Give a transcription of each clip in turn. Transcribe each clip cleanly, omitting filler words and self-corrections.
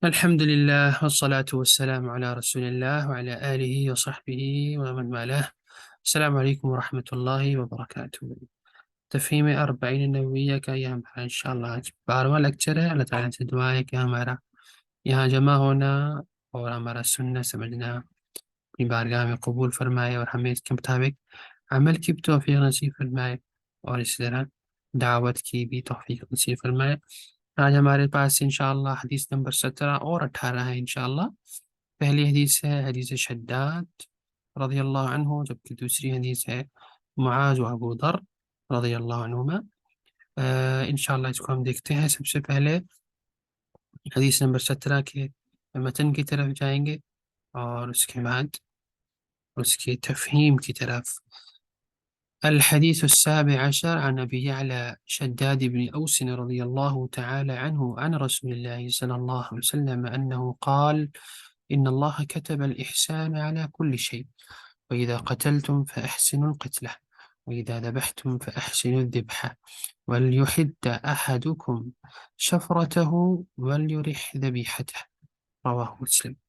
الحمد لله والصلاة والسلام على رسول الله وعلى آله وصحبه ومن والاه. السلام عليكم ورحمة الله وبركاته. تفہیم اربعین نوویہ کا یہ ہمارا انشاءاللہ آج 12واں لیکچر ہے۔ اللہ تعالیٰ سے دعا ہے کہ ہمارا یہاں جمع ہونا اور ہمارا سننا سمجھنا اپنی بارگاہ میں قبول فرمائے اور ہمیں اس کے مطابق عمل کی بھی توفیق نصیب فرمائے اور اسی طرح دعوت کی بھی توفیق نصیب فرمائے۔ آج ہمارے پاس انشاءاللہ حدیث نمبر 17 اور 18 ہے انشاءاللہ۔ پہلی حدیث ہے حدیث شداد رضی اللہ عنہ، جبکہ دوسری حدیث ہے معاذ و ابو ذر رضی اللہ عنہما۔ انشاءاللہ اس کو ہم دیکھتے ہیں۔ سب سے پہلے حدیث نمبر 17 کے متن کی طرف جائیں گے اور اس کے بعد اس کی تفہیم کی طرف۔ الحديث السابع عشر عن أبي يعلى شداد بن أوس رضي الله تعالى عنه عن رسول الله صلى الله عليه وسلم أنه قال: إن الله كتب الإحسان على كل شيء، وإذا قتلتم فأحسنوا القتلة، وإذا ذبحتم فأحسنوا الذبحة، وليحد أحدكم شفرته وليرح ذبيحته، رواه مسلم۔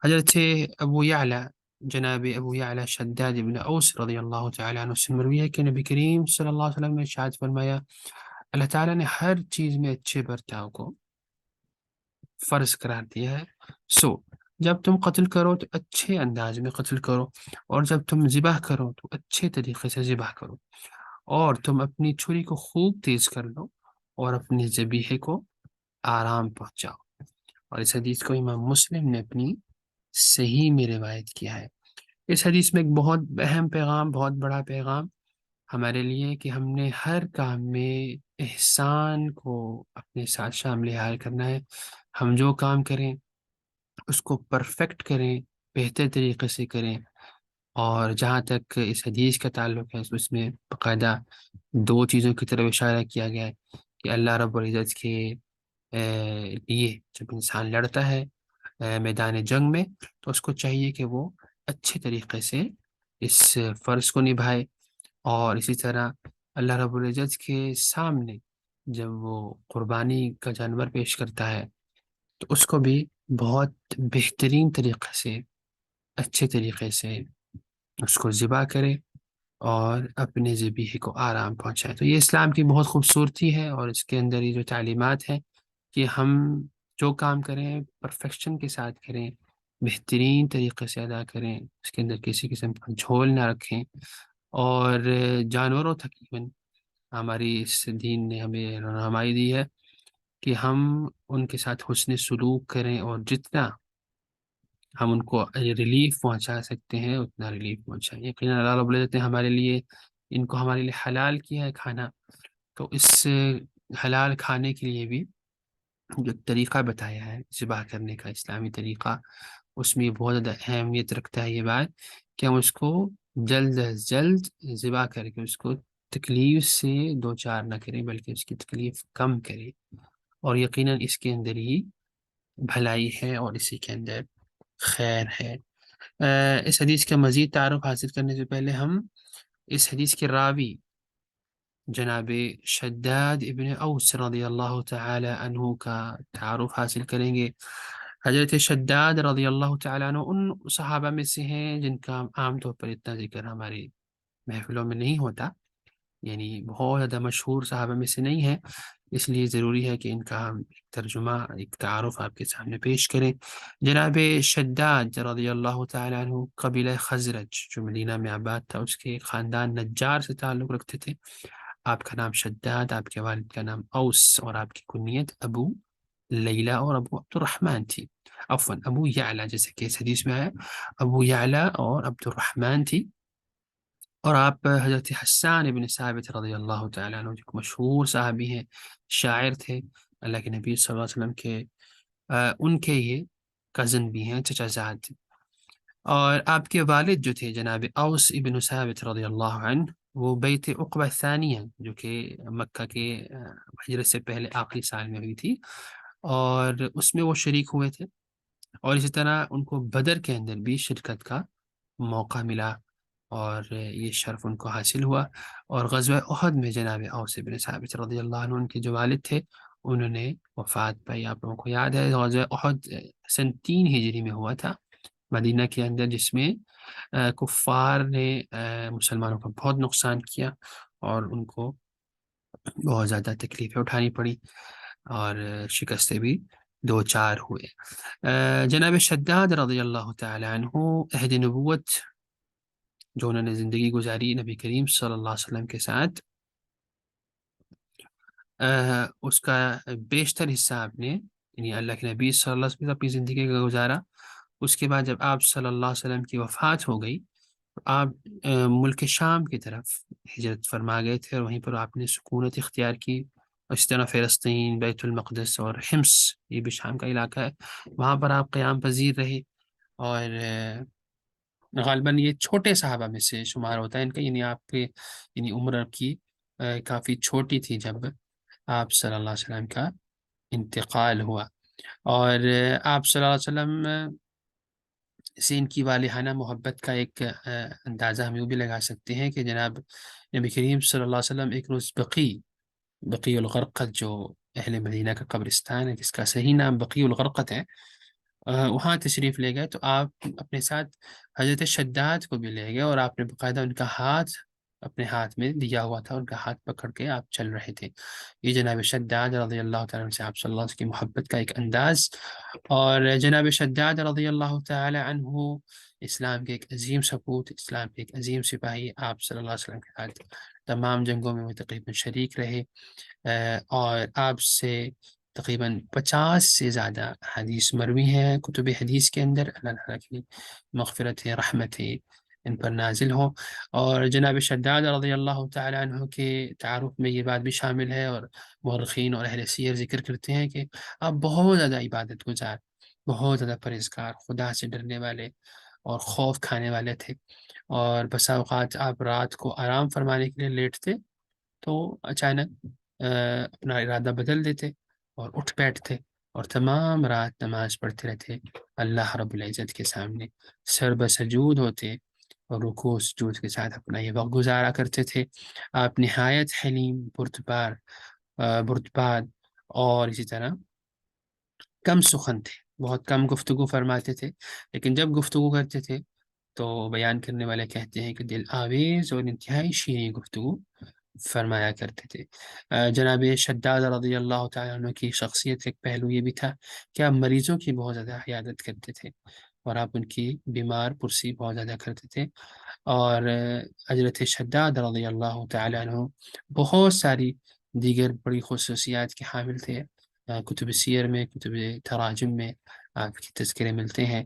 حضرت ابو یعلا جناب ابو یعلا شداد بن اوس رضی اللہ تعالیٰ عنہ سے مروی ہے کہ نبی کریم صلی اللہ علیہ وسلم نے ارشاد فرمایا، اللہ تعالیٰ نے ہر چیز میں اچھے برتاؤ کو فرض قرار دیا ہے۔ جب تم قتل کرو تو اچھے انداز میں قتل کرو، اور جب تم ذبح کرو تو اچھے طریقے سے ذبح کرو، اور تم اپنی چھری کو خوب تیز کر لو اور اپنے ذبیحے کو آرام پہنچاؤ۔ اور اس حدیث کو امام مسلم نے اپنی صحیح میں روایت کیا ہے۔ اس حدیث میں ایک بہت اہم پیغام، بہت بڑا پیغام ہمارے لیے کہ ہم نے ہر کام میں احسان کو اپنے ساتھ شامل حال کرنا ہے۔ ہم جو کام کریں اس کو پرفیکٹ کریں، بہتر طریقے سے کریں۔ اور جہاں تک اس حدیث کا تعلق ہے اس میں باقاعدہ دو چیزوں کی طرف اشارہ کیا گیا ہے کہ اللہ رب العزت کے لیے جب انسان لڑتا ہے میدان جنگ میں تو اس کو چاہیے کہ وہ اچھے طریقے سے اس فرض کو نبھائے، اور اسی طرح اللہ رب العزت کے سامنے جب وہ قربانی کا جانور پیش کرتا ہے تو اس کو بھی بہت بہترین طریقے سے، اچھے طریقے سے اس کو ذبح کرے اور اپنے ذبیحے کو آرام پہنچائے۔ تو یہ اسلام کی بہت خوبصورتی ہے، اور اس کے اندر یہ جو تعلیمات ہیں کہ ہم جو کام کریں پرفیکشن کے ساتھ کریں، بہترین طریقے سے ادا کریں، اس کے اندر کسی قسم کا جھول نہ رکھیں۔ اور جانوروں تک ایون ہماری اس دین نے ہمیں رہنمائی دی ہے کہ ہم ان کے ساتھ حسن سلوک کریں، اور جتنا ہم ان کو ریلیف پہنچا سکتے ہیں اتنا ریلیف پہنچائیں۔ یقیناً اللہ رب العزت نے ہمارے لیے ان کو ہمارے لیے حلال کیا ہے کھانا، تو اس حلال کھانے کے لیے بھی جو طریقہ بتایا ہے ذبح کرنے کا، اسلامی طریقہ، اس میں بہت زیادہ اہمیت رکھتا ہے یہ بات کہ ہم اس کو جلد از جلد ذبح کر کے اس کو تکلیف سے دو چار نہ کریں، بلکہ اس کی تکلیف کم کریں، اور یقیناً اس کے اندر ہی بھلائی ہے اور اسی کے اندر خیر ہے۔ اس حدیث کا مزید تعارف حاصل کرنے سے پہلے ہم اس حدیث کے راوی جناب شداد ابن اوس رضی اللہ تعالی عنہ کا تعارف حاصل کریں گے۔ حضرت شداد رضی اللہ تعالی عنہ ان صحابہ میں سے ہیں جن کا عام طور پر اتنا ذکر ہماری محفلوں میں نہیں ہوتا، یعنی بہت زیادہ مشہور صحابہ میں سے نہیں ہے، اس لیے ضروری ہے کہ ان کا ہم ایک ترجمہ، ایک تعارف آپ کے سامنے پیش کریں۔ جناب شداد رضی اللہ تعالی عنہ قبیلہ خزرج جو مدینہ میں آباد تھا، اس کے خاندان نجار سے تعلق رکھتے تھے۔ آپ کا نام شداد، آپ کے والد کا نام اوس، اور آپ کی کنیت ابو لیلہ اور ابو عبد الرحمن تھی، عفوا ابو یعلا، جیسے کہ اس حدیث میں آیا ابو یعلا اور عبد الرحمن تھی۔ اور آپ حضرت حسان ابن ثابت رضی اللہ تعالیٰ عنہ جو مشہور صحابی ہیں، شاعر تھے، اللہ کے نبی صلی اللہ علیہ وسلم کے ان کے یہ کزن بھی ہیں، چچا زاد۔ اور آپ کے والد جو تھے جناب اوس ابن ثابت رضی اللہ عنہ، وہ بیت عقبہ ثانیہ جو کہ مکہ کے ہجرت سے پہلے آخری سال میں ہوئی تھی، اور اس میں وہ شریک ہوئے تھے، اور اسی طرح ان کو بدر کے اندر بھی شرکت کا موقع ملا اور یہ شرف ان کو حاصل ہوا۔ اور غزوہ احد میں جناب اوس بن ثابت رضی اللہ عنہ ان کے جو والد تھے انہوں نے وفات پائی. آپ لوگوں کو یاد ہے غزوہ احد سن 3 ہجری میں ہوا تھا مدینہ کے اندر، جس میں کفار نے مسلمانوں کا بہت نقصان کیا اور ان کو بہت زیادہ تکلیفیں اٹھانی پڑی اور شکستیں بھی دو چار ہوئے. جناب شداد رضی اللہ تعالی عنہ عہد نبوت جو انہوں نے زندگی گزاری نبی کریم صلی اللہ علیہ وسلم کے ساتھ، اس کا بیشتر حصہ آپ نے یعنی اللہ کے نبی صلی اللہ علیہ وسلم اپنی زندگی کا گزارا. اس کے بعد جب آپ صلی اللہ علیہ وسلم کی وفات ہو گئی تو آپ ملک شام کی طرف ہجرت فرما گئے تھے، اور وہیں پر آپ نے سکونت اختیار کی. اسی طرح فلسطین، بیت المقدس اور حمص، یہ بھی شام کا علاقہ ہے، وہاں پر آپ قیام پذیر رہے. اور غالباً یہ چھوٹے صحابہ میں سے شمار ہوتا ہے ان کا، یعنی آپ کے یعنی عمر کی کافی چھوٹی تھی جب آپ صلی اللہ علیہ وسلم کا انتقال ہوا. اور آپ صلی اللہ علیہ وسلم سے ان کی والہانہ محبت کا ایک اندازہ ہم یوں بھی لگا سکتے ہیں کہ جناب نبی کریم صلی اللہ علیہ وسلم ایک روز بقی الغرقد، جو اہل مدینہ کا قبرستان ہے جس کا صحیح نام بقی الغرقد ہے، وہاں تشریف لے گئے. تو آپ اپنے ساتھ حضرت شداد کو بھی لے گئے، اور آپ نے باقاعدہ ان کا ہاتھ اپنے ہاتھ میں دیا ہوا تھا، ان کا ہاتھ پکڑ کے آپ چل رہے تھے. یہ جناب شداد رضی اللہ تعالیٰ عنہ سے آپ صلی اللہ علیہ وسلم کی محبت کا ایک انداز. اور جناب شداد رضی اللہ تعالی عنہ اسلام کے ایک عظیم سپوت، اسلام کے ایک عظیم سپاہی، آپ صلی اللہ علیہ وسلم کے ساتھ تمام جنگوں میں وہ تقریباً شریک رہے. اور آپ سے تقریباً 50 سے زیادہ حدیث مروی ہیں کتب حدیث کے اندر. اللہ تعالیٰ کی مغفرت ہے، رحمت ہے ان پر نازل ہو. اور جناب شداد رضی اللہ تعالی عنہ کے تعارف میں یہ بات بھی شامل ہے، اور مورخین اور اہل سیر ذکر کرتے ہیں کہ آپ بہت زیادہ عبادت گزار، بہت زیادہ پرہیزگار، خدا سے ڈرنے والے اور خوف کھانے والے تھے. اور بسا اوقات آپ رات کو آرام فرمانے کے لیے لیٹتے تو اچانک اپنا ارادہ بدل دیتے اور اٹھ بیٹھتے، اور تمام رات نماز پڑھتے رہتے اللہ رب العزت کے سامنے، سر بسجود ہوتے اور رکوع سجود کے ساتھ اپنا یہ وقت گزارا کرتے تھے. آپ نہایت حلیم، بردبار اور اسی طرح کم سخن تھے، بہت کم گفتگو فرماتے تھے، لیکن جب گفتگو کرتے تھے تو بیان کرنے والے کہتے ہیں کہ دل آویز اور انتہائی شیریں گفتگو فرمایا کرتے تھے. جناب شداد رضی اللہ تعالیٰ عنہ کی شخصیت ایک پہلو یہ بھی تھا کہ آپ مریضوں کی بہت زیادہ عیادت کرتے تھے، اور آپ ان کی بیمار پرسی بہت زیادہ کرتے تھے. اور حضرت شداد رضی اللہ تعالیٰ عنہ بہت ساری دیگر بڑی خصوصیات کے حامل تھے. کتب سیر میں، کتب تراجم میں آپ کی تذکرے ملتے ہیں.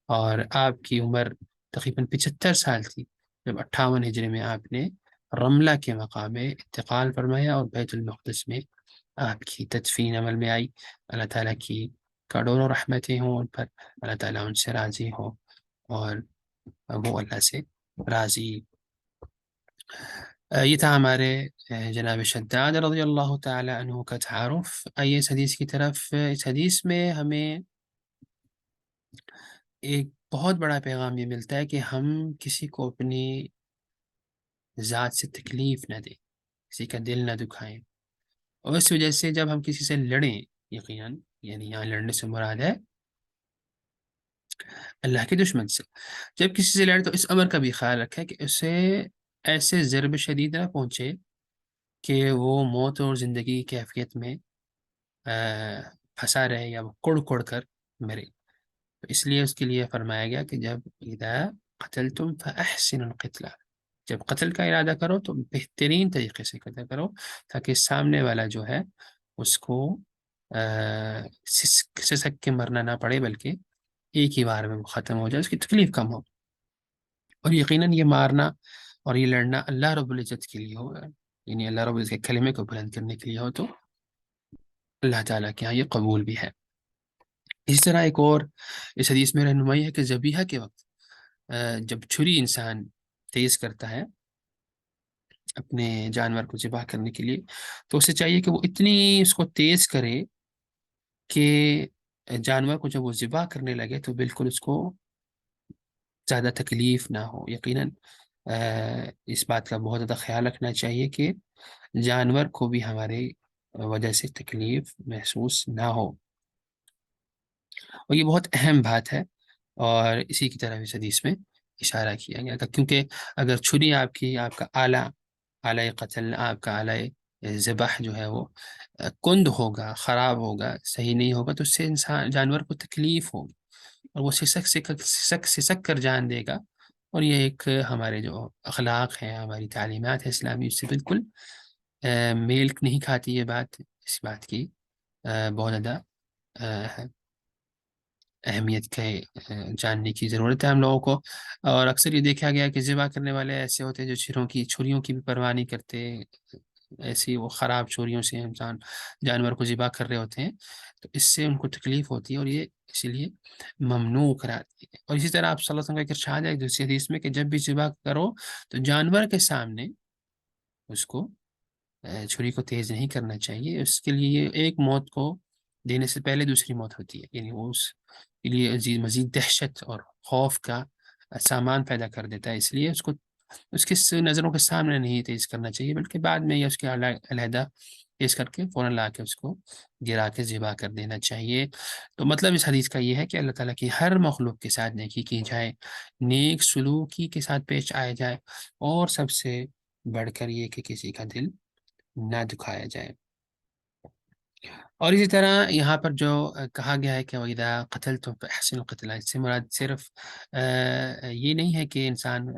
اور آپ کی عمر تقریباً 75 سال تھی جب 58 ہجری میں آپ نے رملہ کے مقام میں انتقال فرمایا، اور بیت المقدس میں آپ کی تدفین عمل میں آئی. اللہ تعالیٰ کی کروڑوں رحمتیں ہوں ان پر، اللہ تعالیٰ ان سے راضی ہو اور وہ اللہ سے راضی. یہ تھا ہمارے جناب شداد رضی اللہ تعالی عنہ کا تعارف. آئیے اس حدیث کی طرف. اس حدیث میں ہمیں ایک بہت بڑا پیغام یہ ملتا ہے کہ ہم کسی کو اپنی ذات سے تکلیف نہ دیں، کسی کا دل نہ دکھائیں. اور اس وجہ سے جب ہم کسی سے لڑیں، یقیناً یعنی یہاں لڑنے سے مراد ہے اللہ کے دشمن سے، جب کسی سے لڑے تو اس امر کا بھی خیال رکھیں کہ اسے ایسے ضرب شدید نہ پہنچے کہ وہ موت اور زندگی کی کیفیت میں پھنسا رہے یا وہ کڑ کڑ کر مرے. تو اس لیے اس کے لیے فرمایا گیا کہ جب اذا قتلتم فاحسنوا القتل، جب قتل کا ارادہ کرو تو بہترین طریقے سے قتل کرو، تاکہ سامنے والا جو ہے اس کو سسک کے مرنا نہ پڑے، بلکہ ایک ہی بار میں وہ ختم ہو جائے، اس کی تکلیف کم ہو. اور یقیناً یہ مارنا اور یہ لڑنا اللہ رب العزت کے لیے ہو، یعنی اللہ رب العزت کے کلمے کو بلند کرنے کے لیے ہو، تو اللہ تعالیٰ کے ہاں یہ قبول بھی ہے. اس طرح ایک اور اس حدیث میں رہنمائی ہے کہ ذبیحہ کے وقت جب چھری انسان تیز کرتا ہے اپنے جانور کو ذبح کرنے کے لیے، تو اسے چاہیے کہ وہ اتنی اس کو تیز کرے کہ جانور کو جب وہ ذبح کرنے لگے تو بالکل اس کو زیادہ تکلیف نہ ہو. یقیناً اس بات کا بہت زیادہ خیال رکھنا چاہیے کہ جانور کو بھی ہمارے وجہ سے تکلیف محسوس نہ ہو، اور یہ بہت اہم بات ہے، اور اسی کی طرح اس حدیث میں اشارہ کیا گیا تھا، کیونکہ اگر چھری آپ کا آلہ قتل، آپ کا آلہ ذبح جو ہے وہ کند ہوگا، خراب ہوگا، صحیح نہیں ہوگا، تو اس سے جانور کو تکلیف ہوگی، اور وہ سسک کر جان دے گا، اور یہ ایک ہمارے جو اخلاق ہیں، ہماری تعلیمات ہیں اسلامی، اس سے بالکل میل نہیں کھاتی یہ بات، اس بات کی بہت زیادہ اہمیت کے جاننے کی ضرورت ہے ہم لوگوں کو۔ اور اکثر یہ دیکھا گیا کہ ذبح کرنے والے ایسے ہوتے ہیں جو چھریوں کی بھی پرواہ نہیں کرتے، ایسی وہ خراب چھریوں سے جانور کو ذبح کر رہے ہوتے ہیں، تو اس سے ان کو تکلیف ہوتی ہے، اور یہ اسی لیے ممنوع قرار دی ہے۔ اور اسی طرح آپ صلی اللہ علیہ وسلم کا ایک ارشاد ہے دوسری حدیث میں کہ جب بھی ذبح کرو تو جانور کے سامنے اس کو چھری کو تیز نہیں کرنا چاہیے، اس کے لیے یہ ایک موت کو دینے سے پہلے دوسری موت ہوتی ہے، یعنی وہ اس کے لیے مزید دہشت اور خوف کا سامان پیدا کر دیتا ہے، اس لیے اس کو اس کی نظروں کے سامنے نہیں تیز کرنا چاہیے، بلکہ بعد میں یا اس کے علیحدہ تیز کر کے فوراً لا کے اس کو گرا کے ذبح کر دینا چاہیے۔ تو مطلب اس حدیث کا یہ ہے کہ اللہ تعالیٰ کی ہر مخلوق کے ساتھ نیکی کی جائے، نیک سلوکی کے ساتھ پیش آیا جائے، اور سب سے بڑھ کر یہ کہ کسی کا دل نہ دکھایا جائے۔ اور اسی طرح یہاں پر جو کہا گیا ہے کہ وَإِذَا قَتَلْتُمْ فَأَحْسِنُوا الْقِتْلَ، اس سے مراد صرف یہ نہیں ہے کہ انسان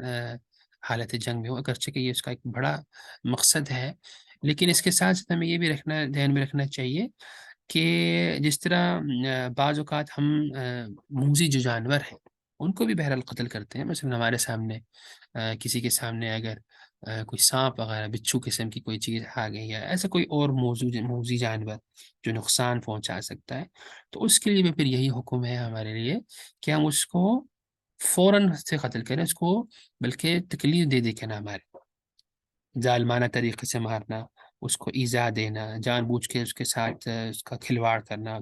حالت جنگ میں ہو، اگرچہ کہ یہ اس کا ایک بڑا مقصد ہے، لیکن اس کے ساتھ ساتھ ہمیں یہ بھی دھیان میں رکھنا چاہیے کہ جس طرح بعض اوقات ہم موذی جو جانور ہیں ان کو بھی بہرحال قتل کرتے ہیں، مثلا ہمارے سامنے کسی کے سامنے اگر کوئی سانپ وغیرہ، بچھو قسم کی کوئی چیز آ گئی ہے، ایسا کوئی اور موذی جانور جو نقصان پہنچا سکتا ہے، تو اس کے لیے بھی پھر یہی حکم ہے ہمارے لیے کہ ہم اس کو فوراً سے قتل کریں، اس کو بلکہ تکلیف دے دے کے نہ ماریں، ظالمانہ طریقے سے مارنا، اس کو ایذا دینا، جان بوجھ کے اس کے ساتھ اس کا کھلواڑ کرنا،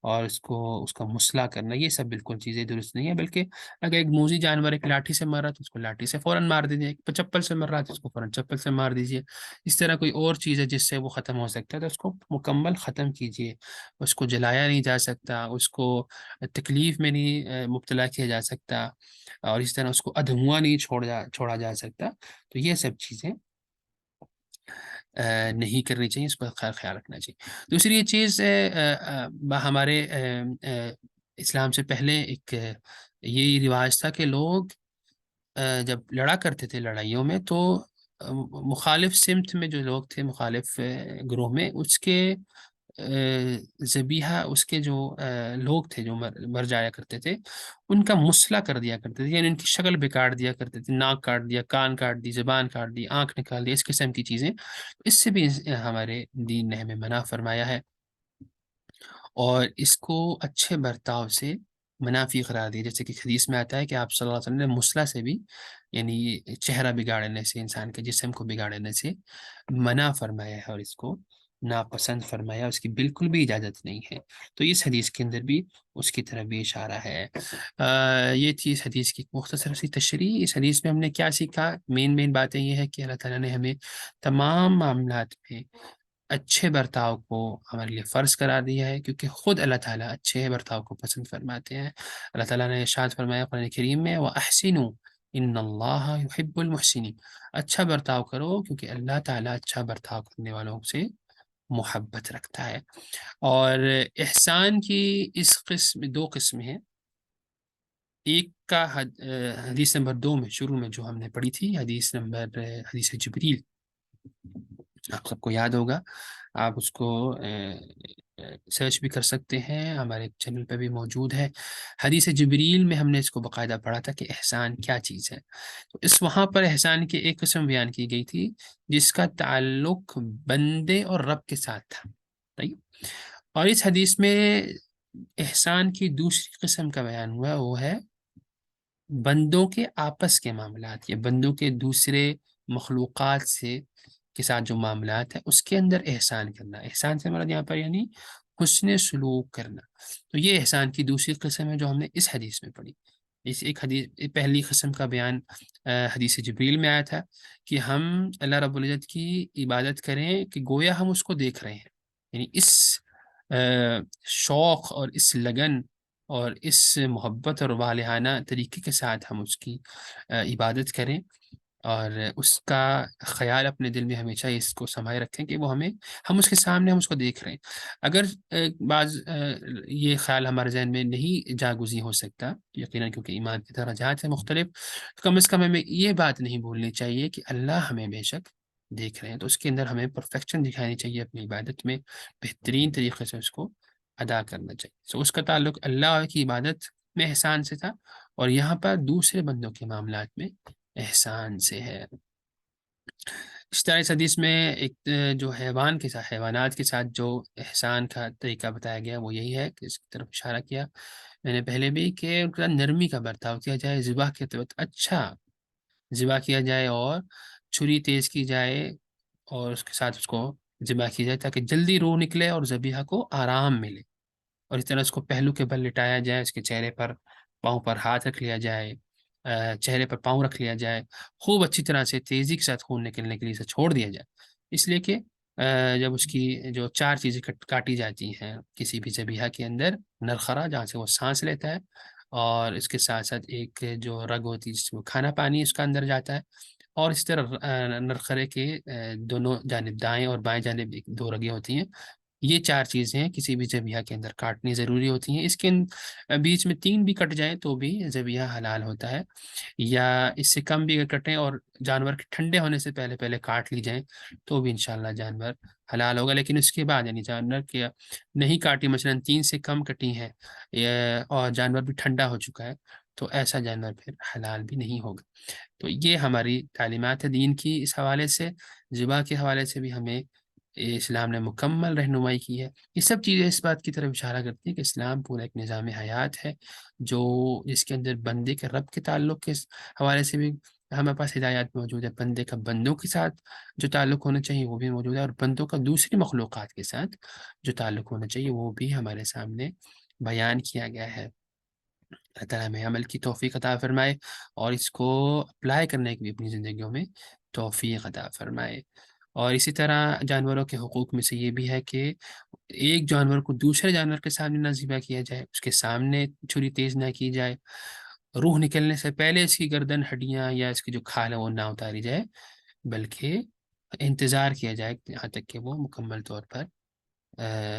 اور اس کا مسئلہ کرنا، یہ سب بالکل چیزیں درست نہیں ہے، بلکہ اگر ایک موذی جانور ایک لاٹھی سے مار رہا تو اس کو لاٹھی سے فوراً مار دیجیے، ایک چپل سے مر رہا تو اس کو فوراً چپل سے مار دیجیے، اس طرح کوئی اور چیز ہے جس سے وہ ختم ہو سکتا ہے تو اس کو مکمل ختم کیجیے، اس کو جلایا نہیں جا سکتا، اس کو تکلیف میں نہیں مبتلا کیا جا سکتا، اور اس طرح اس کو ادھواں نہیں چھوڑا جا سکتا، تو یہ سب چیزیں نہیں کرنی چاہیے، اس پر خیال رکھنا چاہیے۔ دوسری یہ چیز ہمارے اسلام سے پہلے ایک یہ رواج تھا کہ لوگ جب لڑا کرتے تھے لڑائیوں میں تو مخالف سمت میں جو لوگ تھے، مخالف گروہ میں، اس کے ذبیحہ، اس کے جو لوگ تھے جو مر جایا کرتے تھے، ان کا مسئلہ کر دیا کرتے تھے، یعنی ان کی شکل بگاڑ دیا کرتے تھے، ناک کاٹ دیا، کان کاٹ دی، زبان کاٹ دی، آنکھ نکال دی، اس قسم کی چیزیں، اس سے بھی ہمارے دین نے ہمیں منع فرمایا ہے، اور اس کو اچھے برتاؤ سے منافی قرار دیا، جیسے کہ حدیث میں آتا ہے کہ آپ صلی اللہ علیہ وسلم نے مسئلہ سے بھی، یعنی چہرہ بگاڑنے سے، انسان کے جسم کو بگاڑنے سے منع فرمایا ہے، اور اس کو ناپسند فرمایا، اس کی بالکل بھی اجازت نہیں ہے، تو اس حدیث کے اندر بھی اس کی طرف بھی اشارہ ہے۔ یہ تھی اس حدیث کی مختصر سی تشریح۔ اس حدیث میں ہم نے کیا سیکھا؟ مین باتیں یہ ہے کہ اللہ تعالیٰ نے ہمیں تمام معاملات میں اچھے برتاؤ کو ہمارے لیے فرض قرار دیا ہے، کیونکہ خود اللہ تعالیٰ اچھے برتاؤ کو پسند فرماتے ہیں۔ اللہ تعالیٰ نے ارشاد فرمایا قرآن کریم میں، وَأَحْسِنُوا إِنَّ اللَّهَ يُحِبُّ الْمُحْسِنِينَ، اچھا برتاؤ کرو کیونکہ اللہ تعالیٰ اچھا برتاؤ کرنے والوں سے محبت رکھتا ہے۔ اور احسان کی دو قسم ہیں، ایک کا حدیث نمبر 2 میں شروع میں جو ہم نے پڑھی تھی، حدیث جبریل، آپ سب کو یاد ہوگا، آپ اس کو سرچ بھی کر سکتے ہیں، ہمارے چینل پہ بھی موجود ہے۔ حدیث جبریل میں ہم نے اس کو باقاعدہ پڑھا تھا کہ احسان کیا چیز ہے، تو وہاں پر احسان کی ایک قسم بیان کی گئی تھی جس کا تعلق بندے اور رب کے ساتھ تھا، طيب؟ اور اس حدیث میں احسان کی دوسری قسم کا بیان ہوا، وہ ہے بندوں کے آپس کے معاملات، یا بندوں کے دوسرے مخلوقات کے ساتھ جو معاملات ہیں اس کے اندر احسان کرنا۔ احسان سے مراد یہاں پر یعنی حسن سلوک کرنا، تو یہ احسان کی دوسری قسم ہے جو ہم نے اس حدیث میں پڑھی۔ پہلی قسم کا بیان حدیث جبریل میں آیا تھا کہ ہم اللہ رب العزت کی عبادت کریں کہ گویا ہم اس کو دیکھ رہے ہیں، یعنی اس شوق اور اس لگن اور اس محبت اور والہانہ طریقے کے ساتھ ہم اس کی عبادت کریں، اور اس کا خیال اپنے دل میں ہمیشہ اس کو سنبھالے رکھیں کہ وہ ہم اس کے سامنے، ہم اس کو دیکھ رہے ہیں۔ اگر بعض یہ خیال ہمارے ذہن میں نہیں جاگزی ہو سکتا، یقیناً کیونکہ ایمان کی درجات ہیں مختلف، تو کم از کم ہمیں یہ بات نہیں بھولنی چاہیے کہ اللہ ہمیں بے شک دیکھ رہے ہیں، تو اس کے اندر ہمیں پرفیکشن دکھانی چاہیے اپنی عبادت میں، بہترین طریقے سے اس کو ادا کرنا چاہیے۔ اس کا تعلق اللہ کی عبادت میں احسان سے تھا، اور یہاں پر دوسرے بندوں کے معاملات میں احسان سے ہے۔ اس طرح اس حدیث میں ایک جو حیوانات کے ساتھ جو احسان کا طریقہ بتایا گیا وہ یہی ہے کہ اس کی طرف اشارہ کیا میں نے پہلے بھی، کہ ان کا نرمی کا برتاؤ کیا جائے، ذبح کے وقت اچھا ذبح کیا جائے، اور چھری تیز کی جائے، اور اس کے ساتھ اس کو ذبح کی جائے تاکہ جلدی روح نکلے اور ذبیحہ کو آرام ملے، اور اس طرح اس کو پہلو کے بل لٹایا جائے، اس کے چہرے پر، پاؤں پر ہاتھ رکھ لیا جائے، چہرے پر پاؤں رکھ لیا جائے، خوب اچھی طرح سے تیزی کے ساتھ خون نکلنے کے لیے اسے چھوڑ دیا جائے، اس لیے کہ جب اس کی جو چار چیزیں کاٹی جاتی ہیں کسی بھی ذبیحہ کے اندر، نرخرا جہاں سے وہ سانس لیتا ہے، اور اس کے ساتھ ساتھ ایک جو رگ ہوتی ہے جس میں کھانا پانی اس کا اندر جاتا ہے، اور اس طرح نرخرے کے دونوں جانب، دائیں اور بائیں جانب دو رگیں ہوتی ہیں، یہ چار چیزیں کسی بھی ذبیحہ کے اندر کاٹنی ضروری ہوتی ہیں۔ اس کے بیچ میں تین بھی کٹ جائیں تو بھی ذبیحہ حلال ہوتا ہے، یا اس سے کم بھی اگر کٹیں اور جانور کے ٹھنڈے ہونے سے پہلے پہلے کاٹ لی جائیں تو بھی انشاءاللہ جانور حلال ہوگا، لیکن اس کے بعد یعنی جانور کے نہیں کاٹی، مثلا 3 سے کم کٹی ہیں اور جانور بھی ٹھنڈا ہو چکا ہے، تو ایسا جانور پھر حلال بھی نہیں ہوگا۔ تو یہ ہماری تعلیمات دین کی اس حوالے سے، ذبح کے حوالے سے بھی ہمیں اسلام نے مکمل رہنمائی کی ہے۔ یہ سب چیزیں اس بات کی طرف اشارہ کرتی ہیں کہ اسلام پورا ایک نظام حیات ہے، جو جس کے اندر بندے کے رب کے تعلق کے حوالے سے بھی ہمارے پاس ہدایات موجود ہے، بندے کا بندوں کے ساتھ جو تعلق ہونا چاہیے وہ بھی موجود ہے، اور بندوں کا دوسری مخلوقات کے ساتھ جو تعلق ہونا چاہیے وہ بھی ہمارے سامنے بیان کیا گیا ہے۔ اللہ تعالیٰ ہمیں عمل کی توفیق عطا فرمائے، اور اس کو اپلائی کرنے کی بھی اپنی زندگیوں میں توفیق عطا فرمائے۔ اور اسی طرح جانوروں کے حقوق میں سے یہ بھی ہے کہ ایک جانور کو دوسرے جانور کے سامنے نہ ذبح کیا جائے، اس کے سامنے چھری تیز نہ کی جائے، روح نکلنے سے پہلے اس کی گردن، ہڈیاں یا اس کی جو کھال ہے وہ نہ اتاری جائے، بلکہ انتظار کیا جائے یہاں تک کہ وہ مکمل طور پر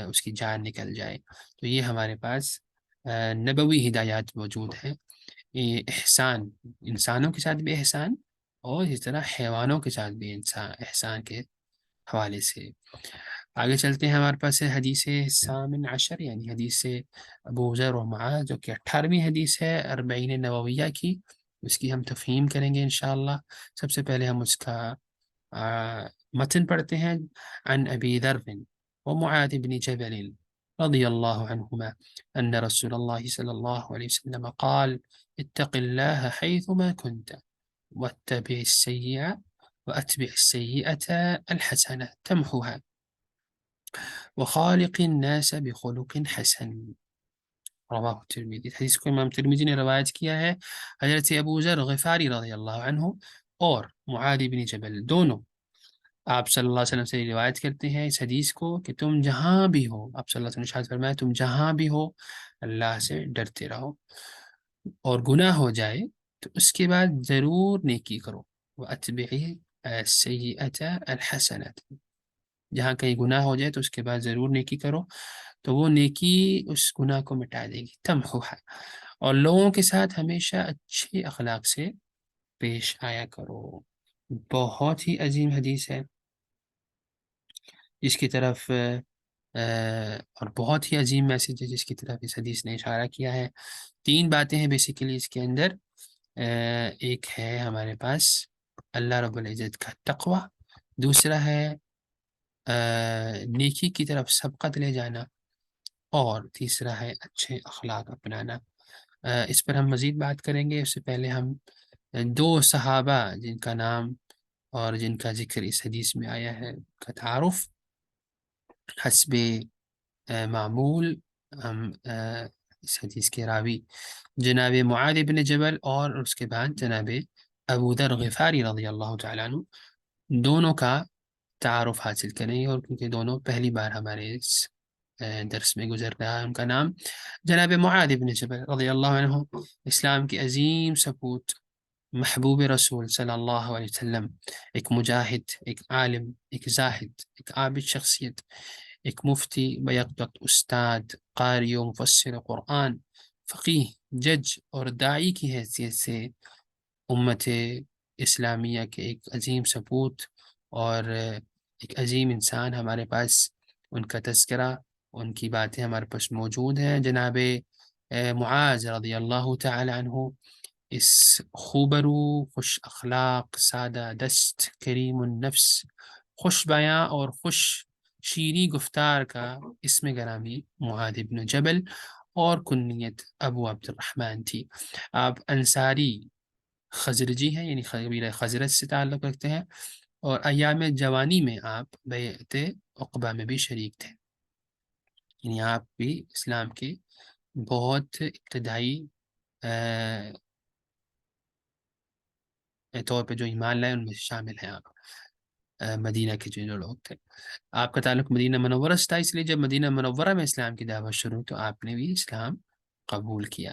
اس کی جان نکل جائے۔ تو یہ ہمارے پاس نبوی ہدایات موجود ہیں، یہ احسان، انسانوں کے ساتھ بھی احسان، اور اس طرح حیوانوں کے ساتھ بھی احسان کے حوالے سے۔ آگے چلتے ہیں، ہمارے پاس ہے حدیث ثامن عشر، یعنی حدیث ابو ذر و معاذ، جو کہ 18ویں حدیث ہے 40 نوویہ کی، اس کی ہم تفہیم کریں گے انشاءاللہ۔ سب سے پہلے ہم اس کا متن پڑھتے ہیں۔ عن ابی ذر ومعاذ بن جبل رضی اللہ عنہما ان رسول اللہ صلی اللہ علیہ وسلم قال اتق اللہ حيثما كنت واتبع السيئة وأتبع السيئة الحسنة تمحها وخالق الناس بخلق حسن، رواہ ترمذی۔ حدیث کو امام ترمذی نے روایت کیا ہے حضرت ابو ذر غفاری رضی اللہ عنہ اور معاذ بن جبل، دونوں آپ صلی اللہ علیہ وسلم سے روایت کرتے ہیں اس حدیث کو کہ تم جہاں بھی ہو، آپ صلی اللہ علیہ وسلم نے ارشاد فرمایا تم جہاں بھی ہو اللہ سے ڈرتے رہو، اور گناہ ہو جائے تو اس کے بعد ضرور نیکی کرو، وَأَتْبِعِ السَّيِّئَةَ الْحَسَنَةَ، جہاں کہیں گناہ ہو جائے تو اس کے بعد ضرور نیکی کرو، تو وہ نیکی اس گناہ کو مٹا دے گی، تمحوها، اور لوگوں کے ساتھ ہمیشہ اچھے اخلاق سے پیش آیا کرو۔ بہت ہی عظیم حدیث ہے، جس کی طرف اور بہت ہی عظیم میسج ہے جس کی طرف اس حدیث نے اشارہ کیا ہے۔ 3 باتیں ہیں بیسیکلی اس کے اندر۔ ایک ہے ہمارے پاس اللہ رب العزت کا تقوی، دوسرا ہے نیکی کی طرف سبقت لے جانا، اور تیسرا ہے اچھے اخلاق اپنانا۔ اس پر ہم مزید بات کریں گے، اس سے پہلے ہم 2 صحابہ جن کا نام اور جن کا ذکر اس حدیث میں آیا ہے کا تعارف حسب معمول، ہم اس حدیث کے راوی جناب معاذ بن جبل اور اس کے بعد جناب ابو ذر غفاری رضی اللہ تعالیٰ عنہ، دونوں کا تعارف حاصل کریں، اور کیونکہ دونوں پہلی بار ہمارے اس درس میں گزر رہا ہے۔ ان کا نام جناب معاذ بن جبل رضی اللہ عنہ، اسلام کی عظیم سپوت، محبوب رسول صلی اللہ علیہ وسلم، ایک مجاہد، ایک عالم، ایک زاہد، ایک عابد شخصیت، ایک مفتی بیک وقت، استاد، قاری و مفسر قرآن، فقیہ، جج اور داعی کی حیثیت سے امت اسلامیہ کے ایک عظیم سپوت اور ایک عظیم انسان ہمارے پاس، ان کا تذکرہ، ان کی باتیں ہمارے پاس موجود ہیں۔ جناب معاذ رضی اللہ تعالی عنہ اس خوبرو، خوش اخلاق، سادہ دست، کریم النفس، خوش بیاں اور خوش شیریں گفتار کا اسم گرامی معاذ بن جبل اور کنیت ابو عبد الرحمن تھی۔ آپ انصاری خزرجی ہیں، یعنی قبیلہ خزرج سے تعلق رکھتے ہیں، اور ایام جوانی میں آپ بیعت عقبہ میں بھی شریک تھے، یعنی آپ بھی اسلام کے بہت ابتدائی طور پہ جو ایمان لائے ان میں سے شامل ہیں آپ۔ مدینہ کے جو لوگ تھے، آپ کا تعلق مدینہ منورہ سے تھا، اس لیے جب مدینہ منورہ میں اسلام کی دعوت شروع تو آپ نے بھی اسلام قبول کیا،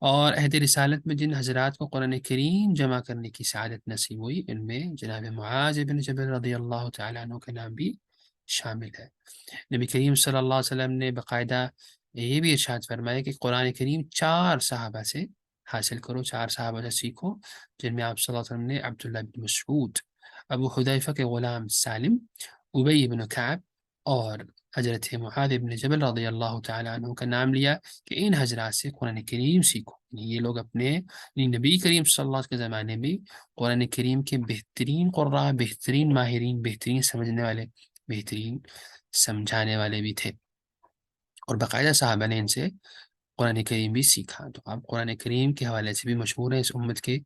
اور عہد رسالت میں جن حضرات کو قرآن کریم جمع کرنے کی سعادت نصیب ہوئی، ان میں جناب معاذ بن جبل رضی اللہ تعالیٰ عنہ کا نام بھی شامل ہے۔ نبی کریم صلی اللہ علیہ وسلم نے باقاعدہ یہ بھی ارشاد فرمایا کہ قرآن کریم 4 صحابہ سے حاصل کرو، 4 صحابہ سے سیکھو، جن میں آپ صلی اللہ علیہ وسلم نے عبداللہ بن مسعود، ابو حذیفہ کے غلام سالم، ابی بن کعب اور حضرت معاذ بن جبل رضی اللہ تعالیٰ عنہ کا نام لیا کہ ان حضرات سے قرآن کریم سیکھو۔ یہ لوگ اپنے نبی کریم صلی اللہ علیہ وسلم کے زمانے میں قرآن کریم کے بہترین قراء، بہترین ماہرین، بہترین سمجھنے والے، بہترین سمجھانے والے بھی تھے، اور باقاعدہ صحابہ نے ان سے قرآن کریم بھی سیکھا۔ تو آپ قرآن کریم کے حوالے سے بھی مشہور ہیں، اس امت کے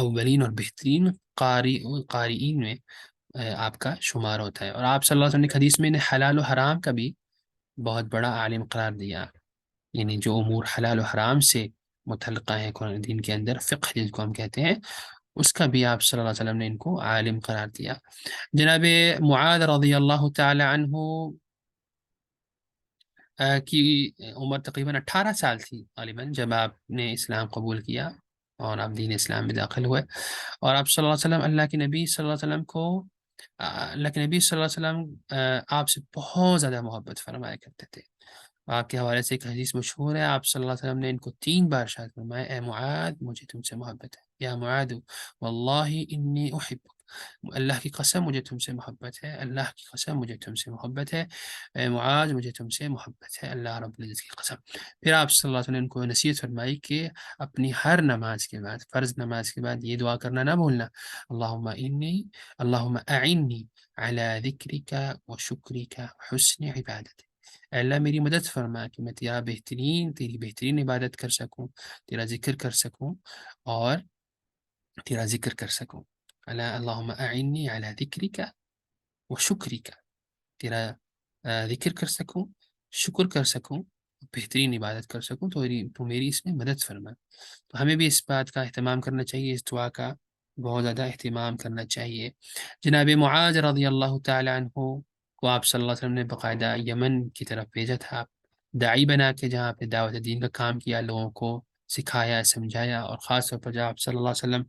اولین اور بہترین قارئین میں آپ کا شمار ہوتا ہے، اور آپ صلی اللہ علیہ وسلم نے حدیث میں انہیں حلال و حرام کا بھی بہت بڑا عالم قرار دیا، یعنی جو امور حلال و حرام سے متعلقہ ہیں قرآن دین کے اندر، فقہ جس کو ہم کہتے ہیں، اس کا بھی آپ صلی اللہ علیہ وسلم نے ان کو عالم قرار دیا۔ جناب معاذ رضی اللہ تعالی عنہ کی عمر تقریباً 18 سال تھی غالباً جب آپ نے اسلام قبول کیا اور آپ دین اسلام میں داخل ہوئے، اور آپ صلی اللہ علیہ وسلم، اللہ کے نبی صلی اللہ علیہ وسلم کو اللہ کے نبی صلی اللہ علیہ وسلم آپ سے بہت زیادہ محبت فرمایا کرتے تھے۔ آپ کے حوالے سے ایک حدیث مشہور ہے، آپ صلی اللہ علیہ وسلم نے ان کو 3 بار ارشاد فرمایا، اے معاذ مجھے تم سے محبت ہے، یا معاذ واللہ انی احبک، اللہ کی قسم مجھے تم سے محبت ہے، اللہ کی قسم مجھے تم سے محبت ہے، اے معاذ مجھے تم سے محبت ہے، اللہ رب العزت کی قسم۔ پھر آپ صلی اللہ علیہ وسلم نے ان کو نصیحت فرمائی کہ اپنی ہر نماز کے بعد، فرض نماز کے بعد یہ دعا کرنا نہ بھولنا، اللہم اعنی علی ذکرک و شکرک و حسن عبادتک، اے اللہ میری مدد فرما کہ میں تیری بہترین عبادت کر سکوں، تیرا ذکر کر سکوں اور تیرا ذکر کر سکوں۔ اللہم اعنی علی ذکرک و شکرک، تیرا ذکر کر سکوں، شکر کر سکوں، بہترین عبادت کر سکوں، تو میری اس میں مدد فرما۔ تو ہمیں بھی اس بات کا اہتمام کرنا چاہیے، اس دعا کا بہت زیادہ اہتمام کرنا چاہیے۔ جناب معاذ رضی اللہ تعالی عنہ کو آپ صلی اللہ علیہ وسلم نے باقاعدہ یمن کی طرف بھیجا تھا، داعی بنا کے، جہاں پہ دعوت دین کا کام کیا، لوگوں کو سکھایا، سمجھایا، اور خاص طور پر جب آپ صلی اللہ علیہ وسلم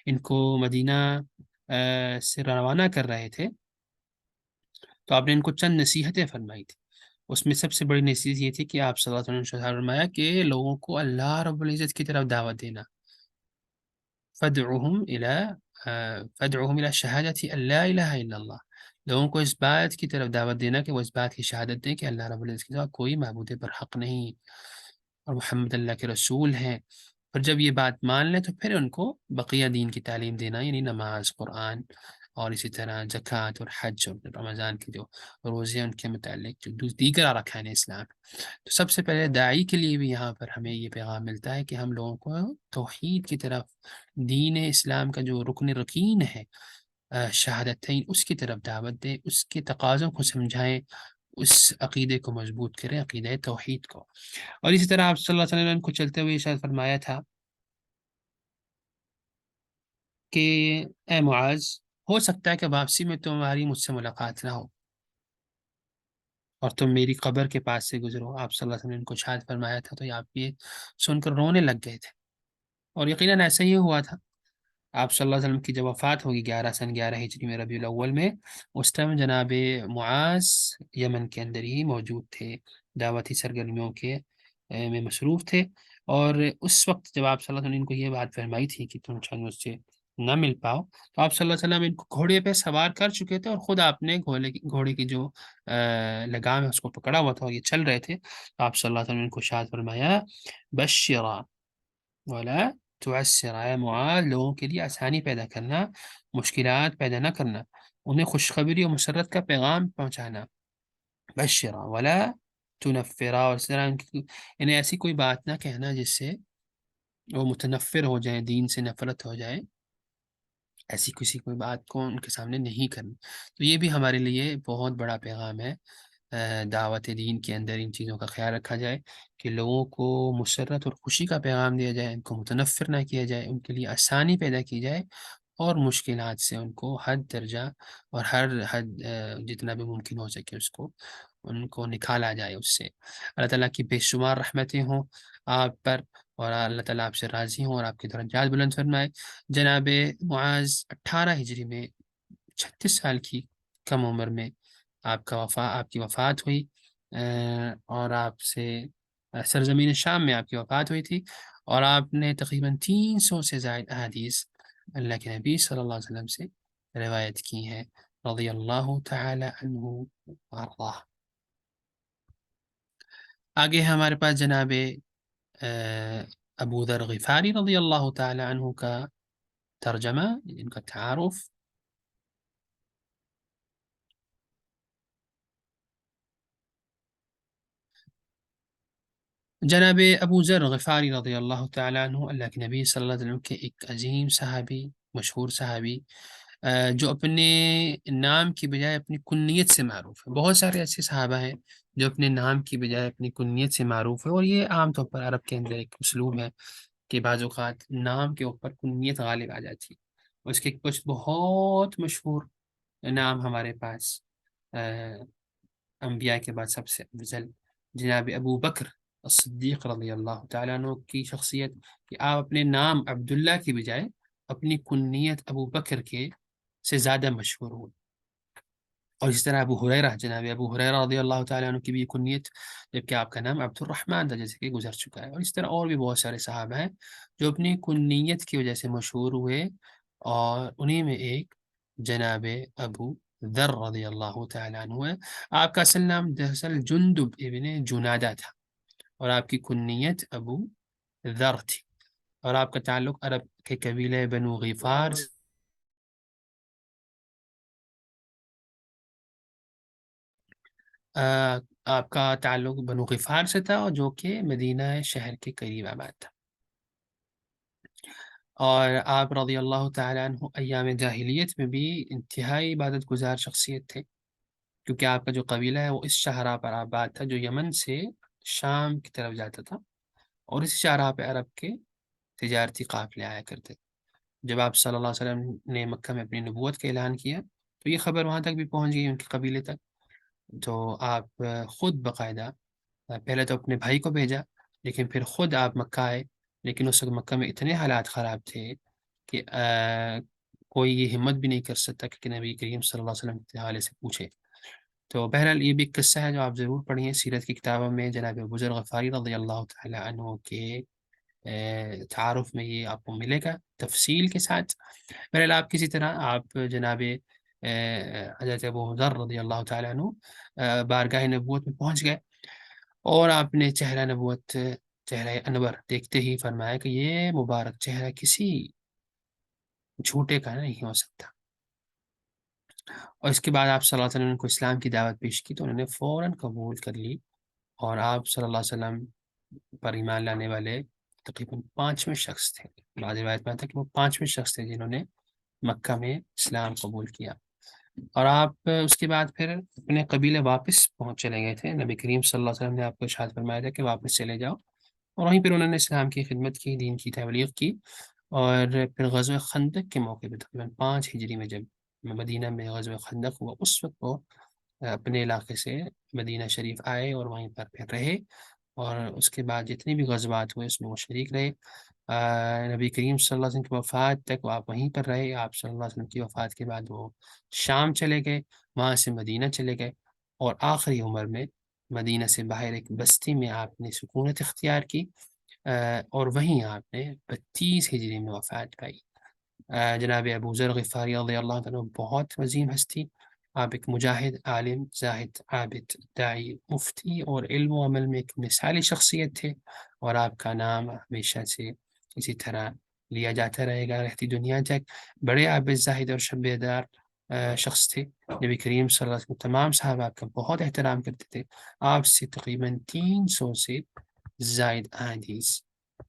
ان کو مدینہ سے روانہ کر رہے تھے تو آپ نے ان کو چند نصیحتیں فرمائی تھی۔ اس میں سب سے بڑی نصیحت یہ تھی کہ آپ صلی اللہ علیہ وسلم نے فرمایا کہ لوگوں کو اللہ رب العزت کی طرف دعوت دینا، فدعوہم الی شہادت ان لا الہ الا اللہ، لوگوں کو اس بات کی طرف دعوت دینا کہ وہ اس بات کی شہادت دیں کہ اللہ رب العزت کے سوا کوئی معبود برحق نہیں اور محمد اللہ کے رسول ہیں۔ اور جب یہ بات مان لیں تو پھر ان کو بقیہ دین کی تعلیم دینا، یعنی نماز، قرآن، اور اسی طرح زکوٰۃ اور حج اور رمضان کے جو روزے ان کے متعلق جو دیگر ارکان اسلام۔ تو سب سے پہلے داعی کے لیے بھی یہاں پر ہمیں یہ پیغام ملتا ہے کہ ہم لوگوں کو توحید کی طرف، دین اسلام کا جو رکن رکین ہے شہادتین، اس کی طرف دعوت دیں، اس کے تقاضوں کو سمجھائیں، اس عقیدے کو مضبوط کریں، عقیدہ توحید کو۔ اور اسی طرح آپ صلی اللہ علیہ وسلم نے ان کو چلتے ہوئے ارشاد فرمایا تھا کہ اے معاذ ہو سکتا ہے کہ واپسی میں تمہاری مجھ سے ملاقات نہ ہو اور تم میری قبر کے پاس سے گزرو۔ آپ صلی اللہ علیہ وسلم نے ان کو ارشاد فرمایا تھا، تو آپ یہ سن کر رونے لگ گئے تھے، اور یقیناً ایسا ہی ہوا تھا۔ آپ صلی اللہ علیہ وسلم کی جب وفات ہوگی 11 ہجری میں ربیع الاول میں، اس ٹائم جناب معاذ یمن کے اندر ہی موجود تھے، دعوتی سرگرمیوں کے میں مصروف تھے، اور اس وقت جب آپ صلی اللہ علیہ وسلم نے ان کو یہ بات فرمائی تھی کہ تم شاید مجھ سے نہ مل پاؤ، تو آپ صلی اللہ علیہ وسلم ان کو گھوڑے پہ سوار کر چکے تھے، اور خود آپ نے گھوڑے کی جو لگام ہے اس کو پکڑا ہوا تھا، اور یہ چل رہے تھے۔ تو آپ صلی اللہ علیہ وسلم نے ان کو ارشاد فرمایا، بشرا ولا تعسر، اے معاذ لوگوں کے لیے آسانی پیدا کرنا، مشکلات پیدا نہ کرنا، انہیں خوشخبری اور مسرت کا پیغام پہنچانا۔ بشرا ولا تنفرا، اور اس طرح انہیں ایسی کوئی بات نہ کہنا جس سے وہ متنفر ہو جائیں، دین سے نفرت ہو جائے، ایسی کسی کوئی بات کو ان کے سامنے نہیں کرنی۔ تو یہ بھی ہمارے لیے بہت بڑا پیغام ہے، دعوت دین کے اندر ان چیزوں کا خیال رکھا جائے کہ لوگوں کو مسرت اور خوشی کا پیغام دیا جائے، ان کو متنفر نہ کیا جائے، ان کے لیے آسانی پیدا کی جائے، اور مشکلات سے ان کو حد درجہ اور ہر حد جتنا بھی ممکن ہو سکے اس کو ان کو نکالا جائے اس سے۔ اللہ تعالیٰ کی بے شمار رحمتیں ہوں آپ پر، اور اللہ تعالیٰ آپ سے راضی ہوں اور آپ کے درجات بلند فرمائے۔ جناب معاذ 18 ہجری میں 36 سال کی کم عمر میں آپ کی وفات ہوئی، اور آپ سے سرزمین شام میں آپ کی وفات ہوئی تھی، اور آپ نے تقریباً 300 سے زائد احادیث اللہ کے نبی صلی اللہ علیہ وسلم سے روایت کی ہیں، رضی اللہ تعالی عنہ وارضاہ۔ آگے ہمارے پاس جناب ابو ذر غفاری رضی اللہ تعالی عنہ کا ترجمہ، ان کا تعارف۔ جناب ابو ذر غفاری رضی اللہ تعالیٰ عنہ اللہ کے نبی صلی اللہ علیہ وسلم کے ایک عظیم صحابی، مشہور صحابی، جو اپنے نام کی بجائے اپنی کنیت سے معروف ہے۔ بہت سارے ایسے صحابہ ہیں جو اپنے نام کی بجائے اپنی کنیت سے معروف ہے، اور یہ عام طور پر عرب کے اندر ایک اسلوب ہے کہ بعض اوقات نام کے اوپر کنیت غالب آ جاتی ہے۔ اس کے کچھ بہت مشہور نام ہمارے پاس انبیاء کے بعد سب سے افضل جناب ابو بکر الصدیق رضی اللہ تعالیٰ عنہ کی شخصیت، کہ آپ اپنے نام عبداللہ کی بجائے اپنی کنیت ابو بکر کے سے زیادہ مشہور ہوئے۔ اور اس طرح ابو ہریرہ، جناب ابو ہریرہ رضی اللہ تعالیٰ عنہ کی بھی کنیت، جبکہ آپ کا نام عبد الرحمن تھا جیسے کہ گزر چکا ہے۔ اور اس طرح اور بھی بہت سارے صحابہ ہیں جو اپنی کنیت کی وجہ سے مشہور ہوئے، اور انہی میں ایک جناب ابو ذر رضی اللہ تعالیٰ عنہ ہے۔ آپ کا اصل نام دراصل جندب ابن جنادہ تھا، اور آپ کی کنیت ابو ذر تھی، اور آپ کا تعلق عرب کے قبیلے بنو غفار آپ کا تعلق بنو غفار سے تھا، اور جو کہ مدینہ شہر کے قریب آباد تھا، اور آپ رضی اللہ تعالیٰ عنہ ایام جاہلیت میں بھی انتہائی عبادت گزار شخصیت تھے، کیونکہ آپ کا جو قبیلہ ہے وہ اس شاہراہ پر آباد تھا جو یمن سے شام کی طرف جاتا تھا، اور اس شاہراہ پہ عرب کے تجارتی قافلے آیا کرتے تھے۔ جب آپ صلی اللہ علیہ وسلم نے مکہ میں اپنی نبوت کا اعلان کیا تو یہ خبر وہاں تک بھی پہنچ گئی، ان کے قبیلے تک، تو آپ خود باقاعدہ پہلے تو اپنے بھائی کو بھیجا، لیکن پھر خود آپ مکہ آئے، لیکن اس وقت مکہ میں اتنے حالات خراب تھے کہ کوئی یہ ہمت بھی نہیں کر سکتا کہ نبی کریم صلی اللہ علیہ وسلم کے حوالے سے پوچھے۔ تو بہرحال یہ بھی ایک قصہ ہے جو آپ ضرور پڑھیں سیرت کی کتابوں میں، جناب ابو ذر غفاری رضی اللہ تعالی عنہ کے تعارف میں یہ آپ کو ملے گا تفصیل کے ساتھ۔ بہرحال آپ کسی طرح آپ جناب حضرت ابو ذر رضی اللہ تعالیٰ عنہ بارگاہ نبوت میں پہنچ گئے، اور آپ نے چہرہ نبوت، چہرہ انور دیکھتے ہی فرمایا کہ یہ مبارک چہرہ کسی جھوٹے کا نہیں ہو سکتا۔ اور اس کے بعد آپ صلی اللہ علیہ وسلم نے ان کو اسلام کی دعوت پیش کی تو انہوں نے فوراً قبول کر لی، اور آپ صلی اللہ علیہ وسلم پر ایمان لانے والے تقریباً 5ویں شخص تھے۔ بعض روایت میں آتا ہے کہ وہ 5ویں شخص تھے جنہوں نے مکہ میں اسلام قبول کیا، اور آپ اس کے بعد پھر اپنے قبیلے واپس پہنچ چلے گئے تھے۔ نبی کریم صلی اللہ علیہ وسلم نے آپ کو ارشاد فرمایا تھا کہ واپس چلے جاؤ، اور وہیں پھر انہوں نے اسلام کی خدمت کی، دین کی تبلیغ کی، اور پھر غزوہ خندق کے موقع پہ تقریباً 5 ہجری میں جب مدینہ میں غزوہ خندق ہوا، اس وقت وہ اپنے علاقے سے مدینہ شریف آئے اور وہیں پر پھر رہے، اور اس کے بعد جتنے بھی غزوات ہوئے اس میں وہ شریک رہے۔ نبی کریم صلی اللہ علیہ وسلم کی وفات تک وہ آپ وہیں پر رہے۔ آپ صلی اللہ علیہ وسلم کی وفات کے بعد وہ شام چلے گئے، وہاں سے مدینہ چلے گئے، اور آخری عمر میں مدینہ سے باہر ایک بستی میں آپ نے سکونت اختیار کی، اور وہیں آپ نے 32 ہجری میں وفات پائی۔ جناب ابو ذر غفاری رضی اللہ عنہ بہت عظیم ہستی، آپ ایک مجاہد، عالم، زاہد، عابد، داعی، مفتی اور علم و عمل میں ایک مثالی شخصیت تھے، اور آپ کا نام ہمیشہ سے اسی طرح لیا جاتا رہے گا رہتی دنیا تک۔ بڑے عابد، زاہد اور شبیدار شخص تھے۔ نبی کریم صلی اللہ علیہ وسلم تمام صحابہ کا بہت احترام کرتے تھے۔ آپ سے تقریباً 300 سے زائد احادیث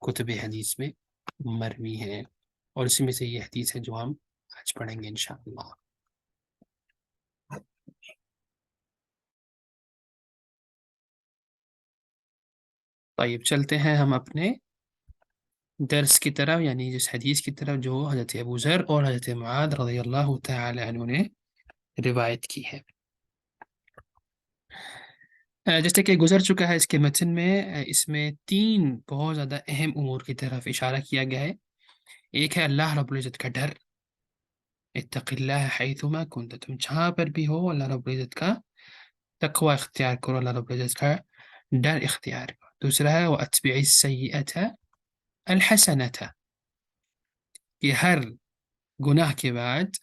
کتب حدیث میں مروی ہیں، اور اسی میں سے یہ حدیث ہے جو ہم آج پڑھیں گے انشاءاللہ۔ طيب چلتے ہیں ہم اپنے درس کی طرف، یعنی جس حدیث کی طرف جو حضرت ابو ذر اور حضرت معاذ رضی اللہ تعالی عنہ نے روایت کی ہے۔ جیسے کہ گزر چکا ہے اس کے متن میں، اس میں 3 بہت زیادہ اہم امور کی طرف اشارہ کیا گیا ہے۔ ایک ہے اللہ رب العزت کا ڈر، اتق اللہ حیثما کنت، تم جہاں پر بھی ہو اللہ رب العزت کا تقوی اختیار کرو، اللہ رب العزت کا ڈر اختیار کرو۔ دوسرا ہے وَأَتْبِعِ السَّيِّئَةَ الْحَسَنَةَ، کہ ہر گناہ کے بعد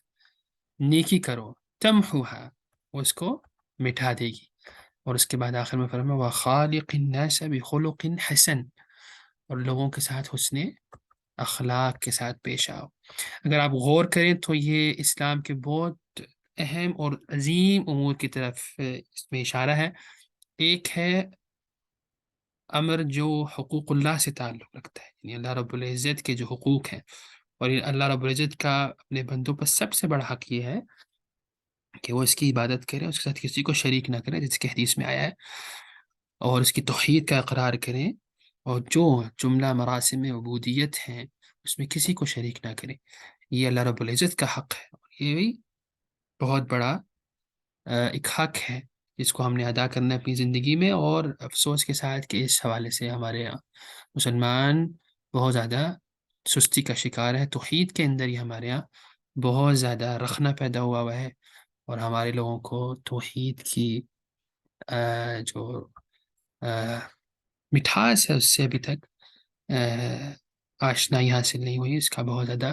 نیکی کرو، تمحوها، وہ اس کو مٹھا دے گی۔ اور اس کے بعد آخر میں فرمایا وَخَالِقِ النَّاسَ بِخُلُقٍ حَسَن، اور لوگوں کے ساتھ حسن اخلاق کے ساتھ پیش آؤ۔ اگر آپ غور کریں تو یہ اسلام کے بہت اہم اور عظیم امور کی طرف اس میں اشارہ ہے۔ ایک ہے امر جو حقوق اللہ سے تعلق رکھتا ہے، یعنی اللہ رب العزت کے جو حقوق ہیں، اور یہ اللہ رب العزت کا اپنے بندوں پر سب سے بڑا حق یہ ہے کہ وہ اس کی عبادت کریں، اس کے ساتھ کسی کو شریک نہ کریں، جس کے حدیث میں آیا ہے، اور اس کی توحید کا اقرار کریں، اور جو جملہ مراسم عبودیت ہیں اس میں کسی کو شریک نہ کریں۔ یہ اللہ رب العزت کا حق ہے، اور یہ بھی بہت بڑا ایک حق ہے جس کو ہم نے ادا کرنا ہے اپنی زندگی میں، اور افسوس کے ساتھ کہ اس حوالے سے ہمارے یہاں مسلمان بہت زیادہ سستی کا شکار ہے۔ توحید کے اندر ہی ہمارے یہاں بہت زیادہ رخنہ پیدا ہوا ہے، اور ہمارے لوگوں کو توحید کی جو مٹھاس ہے اس سے ابھی تک آشنائی حاصل نہیں ہوئی۔ اس کا بہت زیادہ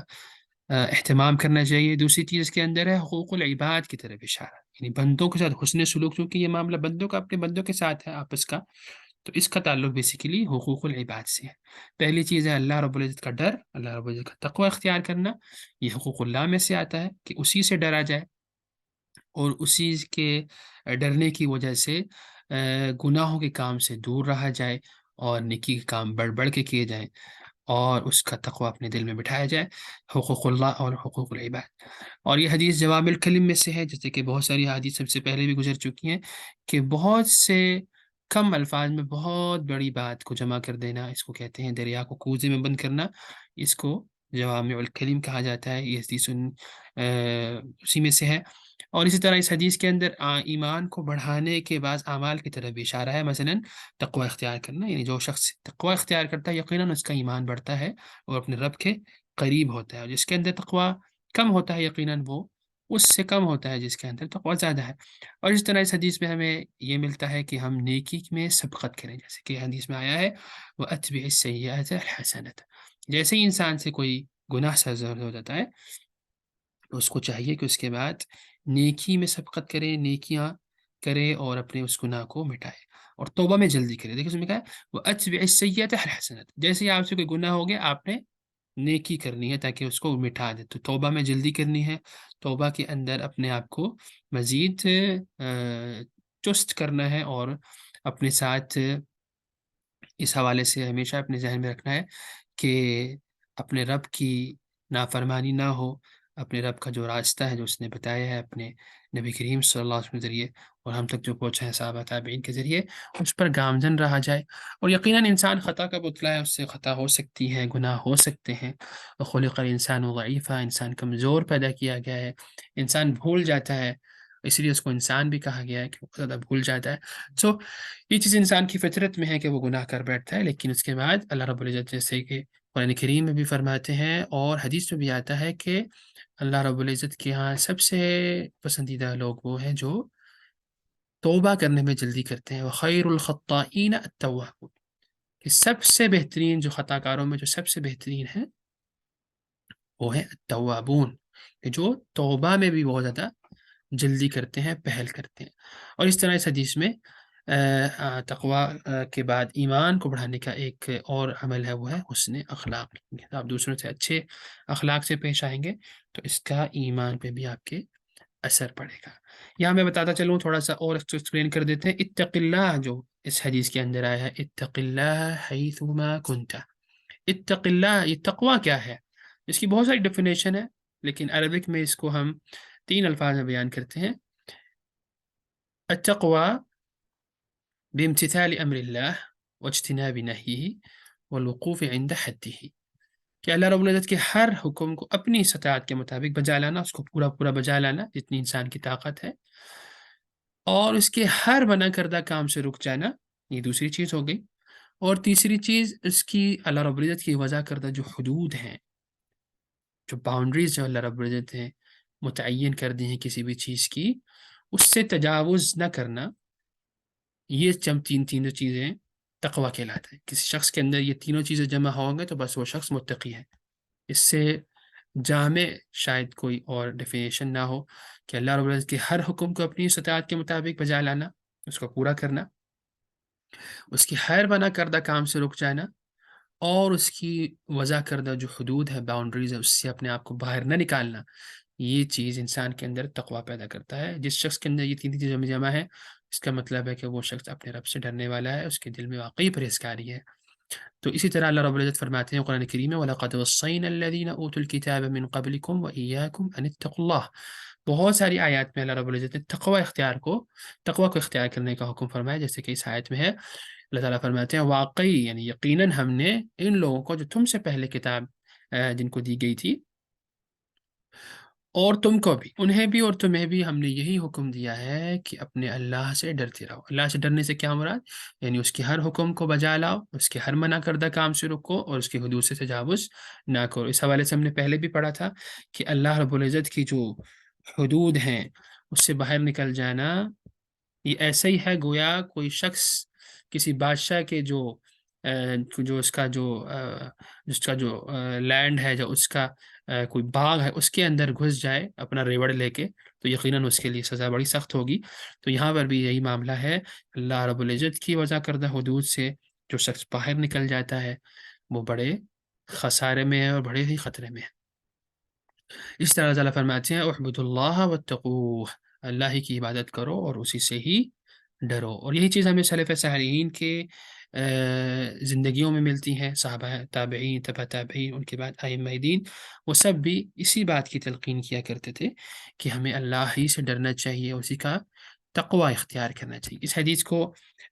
اہتمام کرنا چاہیے۔ دوسری چیز اس کے اندر ہے حقوق العباد کی طرف اشارہ، یعنی بندوں کے ساتھ حسن سلوک، کیونکہ یہ معاملہ بندوں کا اپنے بندوں کے ساتھ ہے آپس کا، تو اس کا تعلق بیسیکلی حقوق العباد سے ہے۔ پہلی چیز ہے اللہ رب العزت کا ڈر، اللہ رب العزت کا تقوی اختیار کرنا، یہ حقوق اللہ میں سے آتا ہے کہ اسی سے ڈرا جائے، اور اسی کے ڈرنے کی وجہ سے گناہوں کے کام سے دور رہا جائے، اور نیکی کے کام بڑھ بڑھ کے کیے جائیں، اور اس کا تقوی اپنے دل میں بٹھایا جائے، حقوق اللہ اور حقوق العباد۔ اور یہ حدیث جوامع الکلم میں سے ہے، جیسے کہ بہت ساری حدیث سب سے پہلے بھی گزر چکی ہیں، کہ بہت سے کم الفاظ میں بہت بڑی بات کو جمع کر دینا، اس کو کہتے ہیں دریا کو کوزے میں بند کرنا، اس کو جوامع الکلم کہا جاتا ہے۔ یہ حدیث اسی میں سے ہے۔ اور اسی طرح اس حدیث کے اندر ایمان کو بڑھانے کے بعض اعمال کی طرف بھی اشارہ ہے، مثلا تقوی اختیار کرنا، یعنی جو شخص تقوی اختیار کرتا ہے یقیناً اس کا ایمان بڑھتا ہے اور اپنے رب کے قریب ہوتا ہے، اور جس کے اندر تقوی کم ہوتا ہے یقیناً وہ اس سے کم ہوتا ہے جس کے اندر تقوی زیادہ ہے۔ اور اس طرح اس حدیث میں ہمیں یہ ملتا ہے کہ ہم نیکی میں سبقت کریں، جیسے کہ حدیث میں آیا ہے وَأَتْبِعِ السَّيِّئَةَ الْحَسَنَةَ، جیسے ہی انسان سے کوئی گناہ سرزد ہو جاتا ہے تو اس کو چاہیے کہ اس کے بعد نیکی میں سبقت کرے، نیکیاں کرے، اور اپنے اس گناہ کو مٹائے، اور توبہ میں جلدی کرے۔ دیکھیں اس میں کہا ہے وَأَتْبِعِ السَّيِّئَةَ الْحَسَنَةَ، جیسے ہی آپ سے کوئی گناہ ہو گیا آپ نے نیکی کرنی ہے تاکہ اس کو مٹا دے، تو توبہ میں جلدی کرنی ہے، توبہ کے اندر اپنے آپ کو مزید چست کرنا ہے، اور اپنے ساتھ اس حوالے سے ہمیشہ اپنے ذہن میں رکھنا ہے کہ اپنے رب کی نافرمانی نہ ہو، اپنے رب کا جو راستہ ہے جو اس نے بتایا ہے اپنے نبی کریم صلی اللہ علیہ وسلم کے ذریعے اور ہم تک جو پہنچا ہے صحابہ تابعین کے ذریعے، اس پر گامزن رہا جائے۔ اور یقیناً انسان خطا کا پتلا ہے، اس سے خطا ہو سکتی ہے، گناہ ہو سکتے ہیں۔ خلق الانسان ضعیفا، انسان کمزور پیدا کیا گیا ہے، انسان بھول جاتا ہے، اس لیے اس کو انسان بھی کہا گیا ہے کہ وہ زیادہ بھول جاتا ہے۔ سو یہ چیز انسان کی فطرت میں ہے کہ وہ گناہ کر بیٹھتا ہے، لیکن اس کے بعد اللہ رب العزت جیسے کہ قرآن کریم میں بھی فرماتے ہیں اور حدیث میں بھی آتا ہے کہ اللہ رب العزت کے ہاں سب سے پسندیدہ لوگ وہ ہیں جو توبہ کرنے میں جلدی کرتے ہیں۔ وخیر الخطائین التوابون، کہ سب سے بہترین جو خطا کاروں میں جو سب سے بہترین ہیں وہ ہے التوابون، کہ جو توبہ میں بھی بہت زیادہ جلدی کرتے ہیں، پہل کرتے ہیں۔ اور اس طرح اس حدیث میں تقوی کے بعد ایمان کو بڑھانے کا ایک اور عمل ہے، وہ ہے حسن اخلاق۔ آپ دوسروں سے اچھے اخلاق سے پیش آئیں گے تو اس کا ایمان پہ بھی آپ کے اثر پڑے گا۔ یہاں میں بتاتا چلوں، تھوڑا سا اور ایکسپلین کر دیتے ہیں۔ اتق اللہ جو اس حدیث کے اندر آیا ہے، اتق اللہ حیثما کنت۔ اتق اللہ، یہ تقوی کیا ہے؟ اس کی بہت ساری ڈیفینیشن ہے، لیکن عربک میں اس کو ہم 3 الفاظ میں بیان کرتے ہیں۔ التقوی بامتثال امر اللہ واجتناب نهیہ والوقوف عند حدہ، کہ اللہ رب العزت کے ہر حکم کو اپنی استطاعت کے مطابق بجا لانا، اس کو پورا پورا بجا لانا جتنی انسان کی طاقت ہے، اور اس کے ہر منع کردہ کام سے رک جانا، یہ دوسری چیز ہو گئی۔ اور تیسری چیز اس کی اللہ رب العزت کی وضع کردہ جو حدود ہیں، جو باؤنڈریز جو اللہ رب العزت نے متعین کر دی ہیں کسی بھی چیز کی، اس سے تجاوز نہ کرنا، یہ تینوں چیزیں تقوی کہلاتا ہے۔ کسی شخص کے اندر یہ تینوں چیزیں جمع ہوں گے تو بس وہ شخص متقی ہے۔ اس سے جامع شاید کوئی اور ڈیفینیشن نہ ہو کہ اللہ رب العزت کے ہر حکم کو اپنی استطاعت کے مطابق بجا لانا، اس کو پورا کرنا، اس کی ہر منع کردہ کام سے رک جانا، اور اس کی وضع کردہ جو حدود ہے، باؤنڈریز ہے، اس سے اپنے آپ کو باہر نہ نکالنا، یہ چیز انسان کے اندر تقوی پیدا کرتا ہے۔ جس شخص کے اندر یہ تین چیزیں جمع ہے، اس کا مطلب ہے کہ وہ شخص اپنے رب سے ڈرنے والا ہے، اس کے دل میں واقعی پرہیزگاری ہے۔ تو اسی طرح اللہ رب العزت فرماتے ہیں قرآن کریم میں وَلَقَدْ وَصَّيْنَا الَّذِينَ أُوتُوا الْكِتَابَ مِنْ قَبْلِكُمْ وَإِيَّاكُمْ أَنِ اتَّقُوا اللَّهَ۔ بہت ساری آیات میں اللہ رب العزت نے تقوی کو اختیار کرنے کا حکم فرمایا، جیسے کہ اس آیت میں ہے اللہ تعالیٰ فرماتے ہیں واقعی، یعنی یقیناً ہم نے ان لوگوں کو جو تم سے پہلے کتاب جن کو دی گئی تھی، اور تم کو بھی، انہیں بھی اور تمہیں بھی ہم نے یہی حکم دیا ہے کہ اپنے اللہ سے ڈرتے رہو۔ اللہ سے ڈرنے سے کیا مراد؟ یعنی اس کے ہر حکم کو بجا لاؤ، اس کے ہر منع کردہ کام سے رکو، اور اس کی حدود سے تجاوز نہ کرو۔ اس حوالے سے ہم نے پہلے بھی پڑھا تھا کہ اللہ رب العزت کی جو حدود ہیں اس سے باہر نکل جانا، یہ ایسا ہی ہے گویا کوئی شخص کسی بادشاہ کے جو اس کا جو لینڈ ہے، جو اس کا کوئی باغ ہے، اس کے اندر گھس جائے اپنا ریوڑ لے کے، تو یقیناً اس کے لیے سزا بڑی سخت ہوگی۔ تو یہاں پر بھی یہی معاملہ ہے، اللہ رب العزت کی وضع کردہ حدود سے جو شخص باہر نکل جاتا ہے وہ بڑے خسارے میں ہے اور بڑے ہی خطرے میں ہے۔ اس طرح اللہ فرماتے ہیں اعبدوا اللہ واتقوہ، اللہ ہی کی عبادت کرو اور اسی سے ہی ڈرو۔ اور یہی چیز ہمیں سلف صالحین کے زندگیوں میں ملتی ہے، صحابہ تابعین، تبع تابعین، ان کے بعد ائمہ دین، وہ سب بھی اسی بات کی تلقین کیا کرتے تھے کہ ہمیں اللہ ہی سے ڈرنا چاہیے، اسی کا تقوی اختیار کرنا چاہیے۔ اس حدیث کو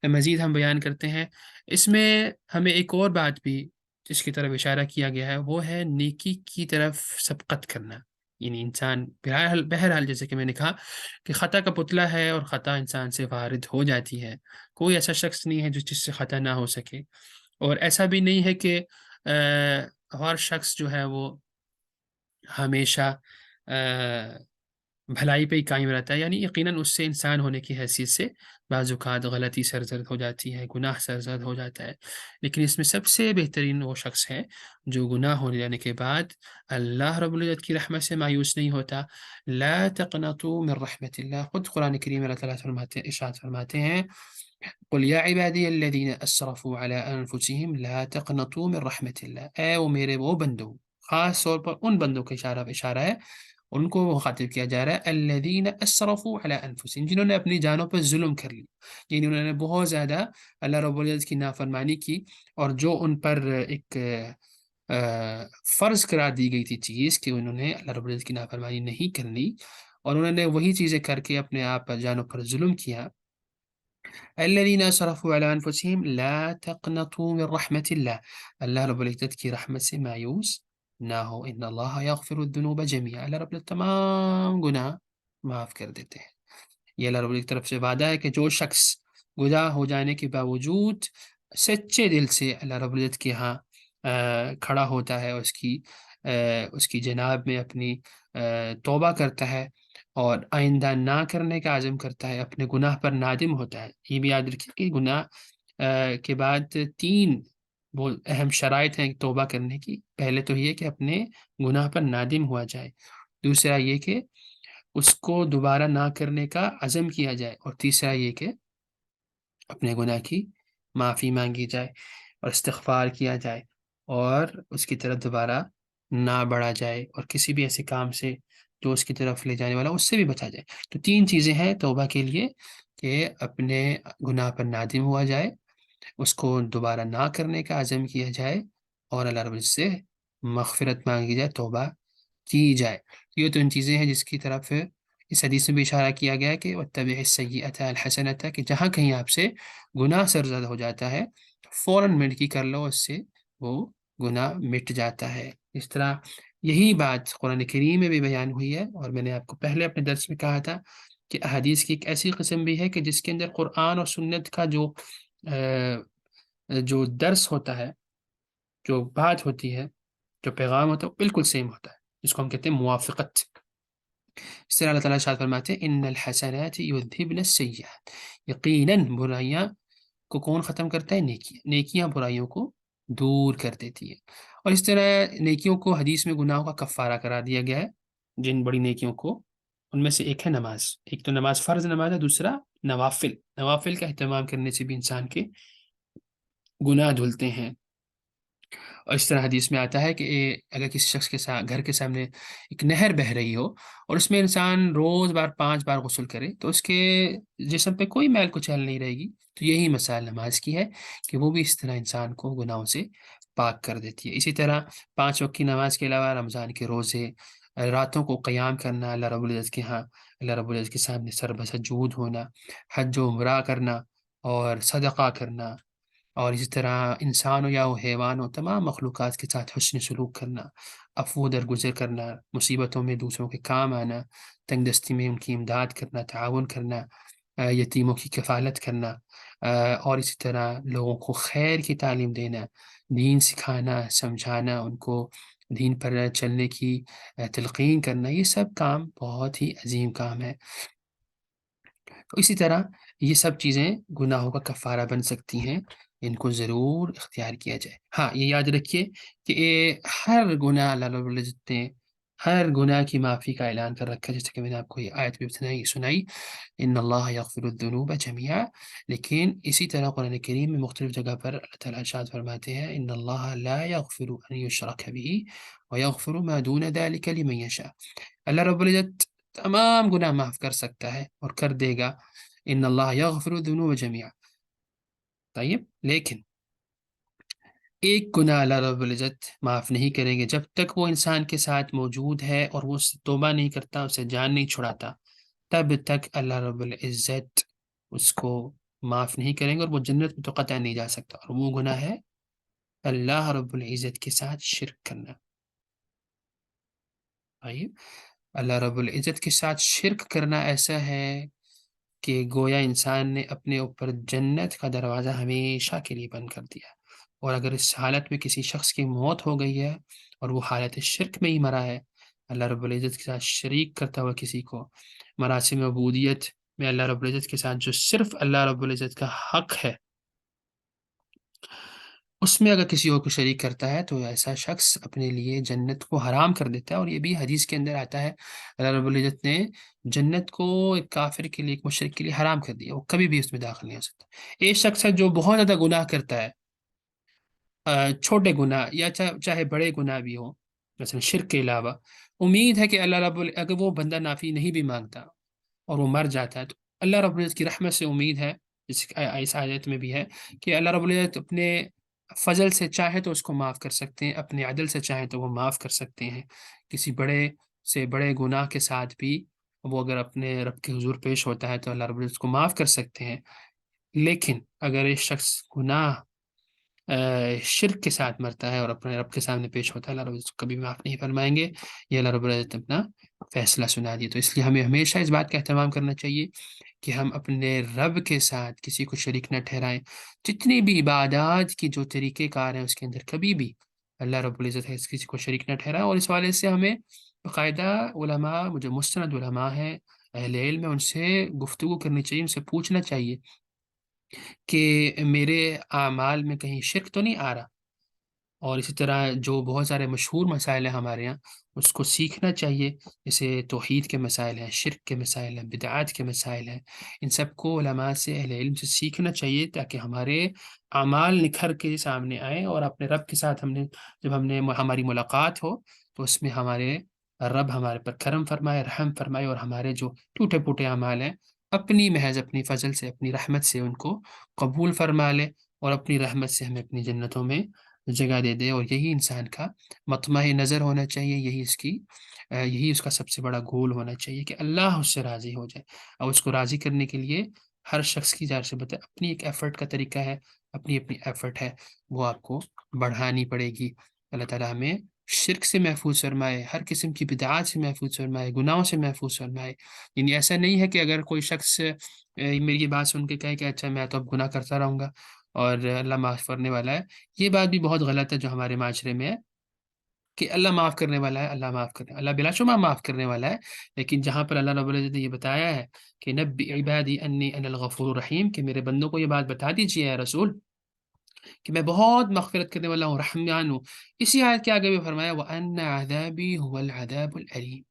مزید ہم بیان کرتے ہیں، اس میں ہمیں ایک اور بات بھی جس کی طرف اشارہ کیا گیا ہے، وہ ہے نیکی کی طرف سبقت کرنا۔ یعنی انسان بہرحال جیسے کہ میں نے کہا کہ خطا کا پتلا ہے اور خطا انسان سے وارد ہو جاتی ہے، کوئی ایسا شخص نہیں ہے جس سے خطا نہ ہو سکے، اور ایسا بھی نہیں ہے کہ ہر شخص جو ہے وہ ہمیشہ بھلائی پہ ہی قائم رہتا ہے۔ یعنی یقیناً اس سے انسان ہونے کی حیثیت سے بعض اوقات غلطی سرزد ہو جاتی ہے، گناہ سرزد ہو جاتا ہے، لیکن اس میں سب سے بہترین وہ شخص ہے جو گناہ ہو جانے کے بعد اللہ رب العزت کی رحمت سے مایوس نہیں ہوتا۔ لا تقنطوا من رحمت اللہ، خود قرآن کریم اللہ تعالیٰ ارشاد فرماتے ہیں قل یا عبادی الذین اسرفوا علی انفسهم لا تقنطوا من رحمت اللہ، اے وہ میرے وہ بندو، خاص طور پر ان بندوں کا اشارہ ہے، ان کو مخاطب کیا جا رہا ہے الذین اسرفوا علی انفسهم، جنہوں نے اپنی جانوں پر ظلم کر لی، یعنی انہوں نے بہت زیادہ اللہ رب العزت کی نافرمانی کی، اور جو ان پر ایک فرض قرار دی گئی تھی چیز کہ انہوں نے اللہ رب العزت کی نافرمانی نہیں کرنی، اور انہوں نے وہی چیزیں کر کے اپنے آپ پر جانوں پر ظلم کیا۔ الذین اسرفوا علی انفسہم لا تقنطوا من رحمت اللہ، اللہ رب العزت کی رحمت سے مایوس نہ ہو، ان اللہ یغفر الذنوب جميعا، اللہ رب العزت تمام گناہ معاف کر دیتے ہیں۔ یہ اللہ رب العزت کی طرف سے وعدہ ہے کہ جو شخص گناہ ہو جانے کے باوجود سچے دل سے اللہ رب العزت کے ہاں کھڑا ہوتا ہے، اس کی جناب میں اپنی توبہ کرتا ہے اور آئندہ نہ کرنے کا عزم کرتا ہے، اپنے گناہ پر نادم ہوتا ہے۔ یہ بھی یاد رکھیے کہ گناہ کے بعد 3 وہ اہم شرائط ہیں توبہ کرنے کی۔ پہلے تو یہ کہ اپنے گناہ پر نادم ہوا جائے، دوسرا یہ کہ اس کو دوبارہ نہ کرنے کا عزم کیا جائے، اور تیسرا یہ کہ اپنے گناہ کی معافی مانگی جائے اور استغفار کیا جائے، اور اس کی طرف دوبارہ نہ بڑھا جائے، اور کسی بھی ایسے کام سے جو اس کی طرف لے جانے والا اس سے بھی بچا جائے۔ تو 3 چیزیں ہیں توبہ کے لیے، کہ اپنے گناہ پر نادم ہوا جائے، اس کو دوبارہ نہ کرنے کا عزم کیا جائے، اور اللہ رب العزت سے مغفرت مانگی جائے، توبہ کی جائے۔ یہ تو ان چیزیں ہیں جس کی طرف اس حدیث میں بھی اشارہ کیا گیا کہ وَاتَّبِعِ السَّيِّئَةَ الْحَسَنَةَ، کہ جہاں کہیں آپ سے گناہ سرزد ہو جاتا ہے فوراً نیکی کر لو، اس سے وہ گناہ مٹ جاتا ہے۔ اس طرح یہی بات قرآن کریم میں بھی بیان ہوئی ہے، اور میں نے آپ کو پہلے اپنے درس میں کہا تھا کہ احادیث کی ایک ایسی قسم بھی ہے کہ جس کے اندر قرآن اور سنت کا جو درس ہوتا ہے، جو بات ہوتی ہے، جو پیغام ہوتا ہے، وہ بالکل سیم ہوتا ہے، جس کو ہم کہتے ہیں موافقت۔ اس طرح اللہ تعالیٰ ارشاد فرماتے ہیں ان الحسنات یذہبن السیئات، یقیناً برائیاں کو کون ختم کرتا ہے؟ نیکیاں برائیوں کو دور کر دیتی ہے۔ اور اس طرح نیکیوں کو حدیث میں گناہوں کا کفارہ قرار دیا گیا ہے، جن بڑی نیکیوں کو، ان میں سے ایک ہے نماز۔ ایک تو نماز فرض نماز ہے، دوسرا نوافل کا اہتمام کرنے سے بھی انسان کے گناہ دھلتے ہیں۔ اور اس طرح حدیث میں آتا ہے کہ اگر کسی شخص کے ساتھ گھر کے سامنے ایک نہر بہہ رہی ہو، اور اس میں انسان روز 5 بار غسل کرے، تو اس کے جسم پہ کوئی میل کچیل نہیں رہے گی۔ تو یہی مثال نماز کی ہے کہ وہ بھی اس طرح انسان کو گناہوں سے پاک کر دیتی ہے۔ اسی طرح 5 وقت کی نماز کے علاوہ رمضان کے روزے، راتوں کو قیام کرنا، اللہ رب العزت کے ہاں اللہ رب العزت کے سامنے سر بسجود ہونا، حج و عمرہ کرنا، اور صدقہ کرنا، اور اسی طرح انسان ہو یا وہ حیوان ہو، تمام مخلوقات کے ساتھ حسن سلوک کرنا، عفو درگزر کرنا، مصیبتوں میں دوسروں کے کام آنا، تنگ دستی میں ان کی امداد کرنا، تعاون کرنا، یتیموں کی کفالت کرنا، اور اسی طرح لوگوں کو خیر کی تعلیم دینا، دین سکھانا، سمجھانا، ان کو دین پر چلنے کی تلقین کرنا، یہ سب کام بہت ہی عظیم کام ہے۔ تو اسی طرح یہ سب چیزیں گناہوں کا کفارہ بن سکتی ہیں، ان کو ضرور اختیار کیا جائے۔ ہاں، یہ یاد رکھیے کہ ہر گناہ اللہ رب العزت نے ہر گناہ کی معافی کا اعلان کر رکھا ہے، جیسے کہ میں نے آپ کو یہ آیت بھی سنائی، ان اللہ یغفر الذنوب جميعا۔ لیکن اسی طرح قرآن کریم میں مختلف جگہ پر اللہ تعالیٰ ارشاد فرماتے ہیں ان اللہ لا یغفر ان یشرک به ویغفر ما دون ذلك لمن یشاء، اللہ رب العزت تمام گناہ معاف کر سکتا ہے اور کر دے گا، ان اللہ یغفر الذنوب جميعا۔ طیب، لیکن ایک گناہ اللہ رب العزت معاف نہیں کریں گے جب تک وہ انسان کے ساتھ موجود ہے اور وہ اس سے توبہ نہیں کرتا، اسے جان نہیں چھڑاتا، تب تک اللہ رب العزت اس کو معاف نہیں کریں گے، اور وہ جنت میں تو قطع نہیں جا سکتا، اور وہ گناہ ہے اللہ رب العزت کے ساتھ شرک کرنا۔ طيب، اللہ رب العزت کے ساتھ شرک کرنا ایسا ہے کہ گویا انسان نے اپنے اوپر جنت کا دروازہ ہمیشہ کے لیے بند کر دیا، اور اگر اس حالت میں کسی شخص کی موت ہو گئی ہے اور وہ حالت شرک میں ہی مرا ہے، اللہ رب العزت کے ساتھ شریک کرتا ہوا کسی کو، مراسم عبودیت میں اللہ رب العزت کے ساتھ جو صرف اللہ رب العزت کا حق ہے، اس میں اگر کسی اور کو شریک کرتا ہے تو ایسا شخص اپنے لیے جنت کو حرام کر دیتا ہے، اور یہ بھی حدیث کے اندر آتا ہے اللہ رب العزت نے جنت کو ایک کافر کے لیے، ایک مشرک کے لیے حرام کر دیا، وہ کبھی بھی اس میں داخل نہیں ہو سکتا۔ ایک شخص ہے جو بہت زیادہ گناہ کرتا ہے، چھوٹے گناہ یا چاہے بڑے گناہ بھی ہوں، مثلا شرک کے علاوہ، امید ہے کہ اگر وہ بندہ معافی نہیں بھی مانگتا اور وہ مر جاتا ہے، تو اللہ رب العزت کی رحمت سے امید ہے، اس آیت میں بھی ہے کہ اللہ رب العزت اپنے فضل سے چاہے تو اس کو معاف کر سکتے ہیں، اپنے عدل سے چاہیں تو وہ معاف کر سکتے ہیں۔ کسی بڑے سے بڑے گناہ کے ساتھ بھی وہ اگر اپنے رب کے حضور پیش ہوتا ہے تو اللہ رب العزت اس کو معاف کر سکتے ہیں۔ لیکن اگر ایک شخص گناہ شرک کے ساتھ مرتا ہے اور اپنے رب کے سامنے پیش ہوتا ہے، اللہ رب العزت اس کو کبھی معاف نہیں فرمائیں گے، یہ اللہ رب العزت نے اپنا فیصلہ سنا دیا۔ تو اس لیے ہمیں ہمیشہ اس بات کا اہتمام کرنا چاہیے کہ ہم اپنے رب کے ساتھ کسی کو شریک نہ ٹھہرائیں۔ جتنی بھی عبادات کی جو طریقہ کار ہیں اس کے اندر کبھی بھی اللہ رب العزت ہے کسی کو شریک نہ ٹھہرائیں، اور اس حوالے سے ہمیں باقاعدہ علماء، جو مستند علماء ہیں، اہل علم ہے، ان سے گفتگو کرنی چاہیے، ان سے پوچھنا چاہیے کہ میرے اعمال میں کہیں شرک تو نہیں آ رہا۔ اور اسی طرح جو بہت سارے مشہور مسائل ہیں ہمارے یہاں، اس کو سیکھنا چاہیے، جیسے توحید کے مسائل ہیں، شرک کے مسائل ہیں، بدعات کے مسائل ہیں، ان سب کو علماء سے، اہل علم سے سیکھنا چاہیے تاکہ ہمارے اعمال نکھر کے سامنے آئیں، اور اپنے رب کے ساتھ جب ہماری ملاقات ہو تو اس میں ہمارے رب ہمارے پر کرم فرمائے، رحم فرمائے، اور ہمارے جو ٹوٹے پھوٹے اعمال ہیں محض اپنی فضل سے، اپنی رحمت سے ان کو قبول فرما لے، اور اپنی رحمت سے ہمیں اپنی جنتوں میں جگہ دے دے۔ اور یہی انسان کا مطمع نظر ہونا چاہیے، یہی اس کا سب سے بڑا گول ہونا چاہیے کہ اللہ اس سے راضی ہو جائے۔ اور اس کو راضی کرنے کے لیے ہر شخص کی ظاہر سی بات ہے اپنی ایک ایفرٹ کا طریقہ ہے، اپنی ایفرٹ ہے، وہ آپ کو بڑھانی پڑے گی۔ اللہ تعالیٰ ہمیں شرک سے محفوظ فرمائے، ہر قسم کی بدعات سے محفوظ فرمائے، گناہوں سے محفوظ فرمائے۔ یعنی ایسا نہیں ہے کہ اگر کوئی شخص میری یہ بات سن کے کہے کہ اچھا میں تو اب گناہ کرتا رہوں گا اور اللہ معاف کرنے والا ہے۔ یہ بات بھی بہت غلط ہے جو ہمارے معاشرے میں ہے کہ اللہ معاف کرنے والا ہے، اللہ معاف کرنے، اللہ بلا شبہ معاف کرنے والا ہے، لیکن جہاں پر اللہ رب العزت نے یہ بتایا ہے کہ نبی عبادی انی انا الغفور الرحیم، کہ میرے بندوں کو یہ بات بتا دیجیے اے رسول کہ میں بہت مغفرت کرنے والا ہوں، رحمان ہوں۔ اسی آیت کے آگے بھی فرمایا وَأَنَّ عَذَابِي هُوَ الْعَذَابُ الْأَلِيمُ،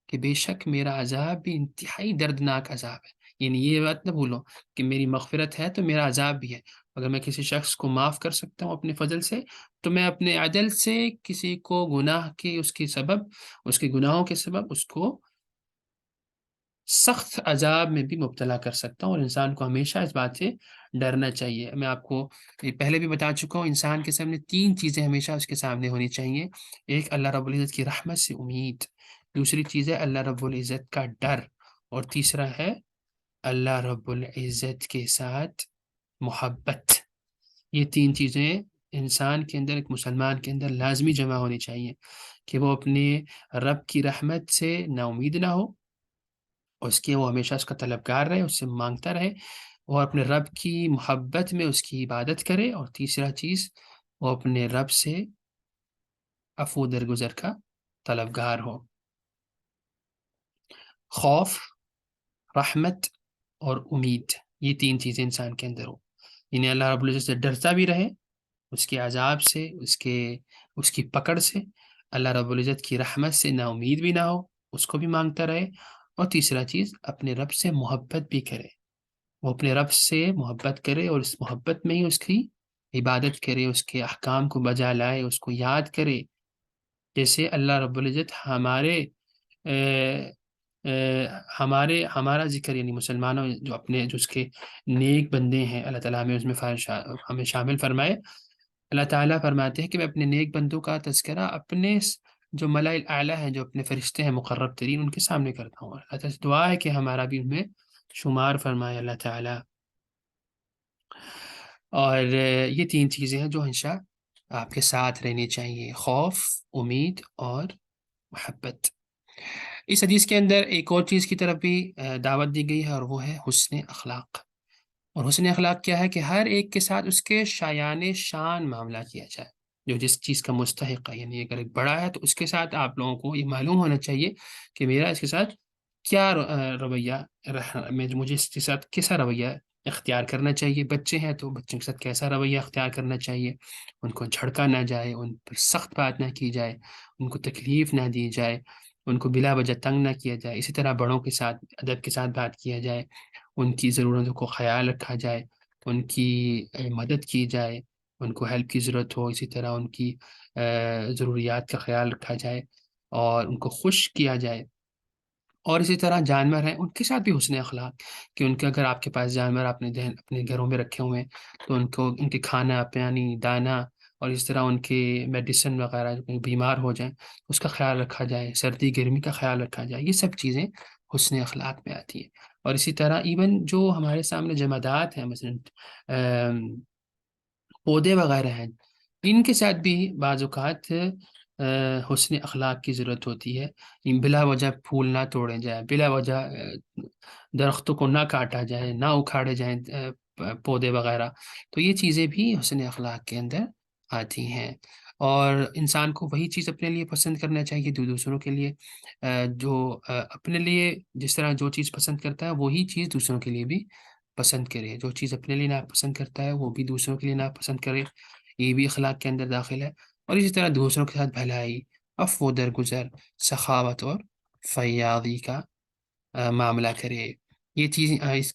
کہ بے شک میرا عذاب بھی انتہائی دردناک عذاب ہے۔ یعنی یہ بات نہ بھولو کہ میری مغفرت ہے تو میرا عذاب بھی ہے۔ اگر میں کسی شخص کو معاف کر سکتا ہوں اپنے فضل سے، تو میں اپنے عدل سے کسی کو گناہ کے اس کے گناہوں کے سبب اس کو سخت عذاب میں بھی مبتلا کر سکتا ہوں، اور انسان کو ہمیشہ اس بات سے ڈرنا چاہیے۔ میں آپ کو یہ پہلے بھی بتا چکا ہوں، انسان کے سامنے 3 چیزیں ہمیشہ اس کے سامنے ہونی چاہیے۔ ایک اللہ رب العزت کی رحمت سے امید، دوسری چیز ہے اللہ رب العزت کا ڈر، اور تیسرا ہے اللہ رب العزت کے ساتھ محبت۔ یہ 3 چیزیں انسان کے اندر، ایک مسلمان کے اندر لازمی جمع ہونی چاہیے کہ وہ اپنے رب کی رحمت سے نا امید نہ ہو، اس کی وہ ہمیشہ اس کا طلبگار رہے، اس سے مانگتا رہے، اور اپنے رب کی محبت میں اس کی عبادت کرے، اور تیسرا چیز وہ اپنے رب سے عفو درگزر کا طلبگار ہو۔ خوف، رحمت اور امید، یہ 3 چیزیں انسان کے اندر ہو، یعنی اللہ رب العزت سے ڈرتا بھی رہے، اس کے عذاب سے، اس کی پکڑ سے، اللہ رب العزت کی رحمت سے نا امید بھی نہ ہو، اس کو بھی مانگتا رہے، اور تیسرا چیز اپنے رب سے محبت بھی کرے، وہ اپنے رب سے محبت کرے اور اس محبت میں ہی اس کی عبادت کرے، اس کے احکام کو بجا لائے، اس کو یاد کرے، جیسے اللہ رب العزت ہمارا ذکر، یعنی مسلمانوں جو اس کے نیک بندے ہیں، اللہ تعالیٰ ہمیں اس میں ہمیں شامل فرمائے۔ اللہ تعالیٰ فرماتے ہیں کہ میں اپنے نیک بندوں کا تذکرہ اپنے جو ملائل اعلیٰ ہیں، جو اپنے فرشتے ہیں مقرب ترین، ان کے سامنے کرتا ہوں۔ اللہ تعالیٰ سے دعا ہے کہ ہمارا بھی ان میں شمار فرمائے اللہ تعالیٰ۔ اور یہ 3 چیزیں ہیں جو ہمیشہ آپ کے ساتھ رہنی چاہیے: خوف، امید اور محبت۔ اس حدیث کے اندر ایک اور چیز کی طرف بھی دعوت دی گئی ہے، اور وہ ہے حسن اخلاق۔ اور حسن اخلاق کیا ہے کہ ہر ایک کے ساتھ اس کے شایان شان معاملہ کیا جائے، جو جس چیز کا مستحق ہے۔ یعنی اگر ایک بڑا ہے تو اس کے ساتھ آپ لوگوں کو یہ معلوم ہونا چاہیے کہ میرا اس کے ساتھ کیا رویہ، مجھے اس کے ساتھ کیسا رویہ اختیار کرنا چاہیے۔ بچے ہیں تو بچوں کے ساتھ کیسا رویہ اختیار کرنا چاہیے، ان کو جھڑکا نہ جائے، ان پر سخت بات نہ کی جائے، ان کو تکلیف نہ دی جائے، ان کو بلا وجہ تنگ نہ کیا جائے۔ اسی طرح بڑوں کے ساتھ ادب کے ساتھ بات کیا جائے، ان کی ضرورتوں کو خیال رکھا جائے، ان کی مدد کی جائے، ان کو ہیلپ کی ضرورت ہو، اسی طرح ان کی ضروریات کا خیال رکھا جائے اور ان کو خوش کیا جائے۔ اور اسی طرح جانور ہیں، ان کے ساتھ بھی حسن اخلاق، کہ ان کے اگر آپ کے پاس جانور اپنے گھروں میں رکھے ہوئے ہیں تو ان کے کھانا پانی دانا، اور اس طرح ان کے میڈیسن وغیرہ کہیں بیمار ہو جائیں اس کا خیال رکھا جائے، سردی گرمی کا خیال رکھا جائے، یہ سب چیزیں حسن اخلاق میں آتی ہیں۔ اور اسی طرح ایون جو ہمارے سامنے جمادات ہیں، مثلا پودے وغیرہ ہیں، ان کے ساتھ بھی بعض اوقات حسن اخلاق کی ضرورت ہوتی ہے۔ بلا وجہ پھول نہ توڑے جائیں، بلا وجہ درختوں کو نہ کاٹا جائے، نہ اکھاڑے جائیں پودے وغیرہ، تو یہ چیزیں بھی حسن اخلاق کے اندر آتی ہیں۔ اور انسان کو وہی چیز اپنے لیے پسند کرنا چاہیے جو دوسروں کے لیے جو اپنے لیے جس طرح جو چیز پسند کرتا ہے وہی چیز دوسروں کے لیے بھی پسند کرے، جو چیز اپنے لیے ناپسند کرتا ہے وہ بھی دوسروں کے لیے ناپسند کرے، یہ بھی اخلاق کے اندر داخل ہے۔ اور اسی طرح دوسروں کے ساتھ بھلائی، عفو و درگزر، سخاوت اور فیاضی کا معاملہ کرے۔ یہ چیز اس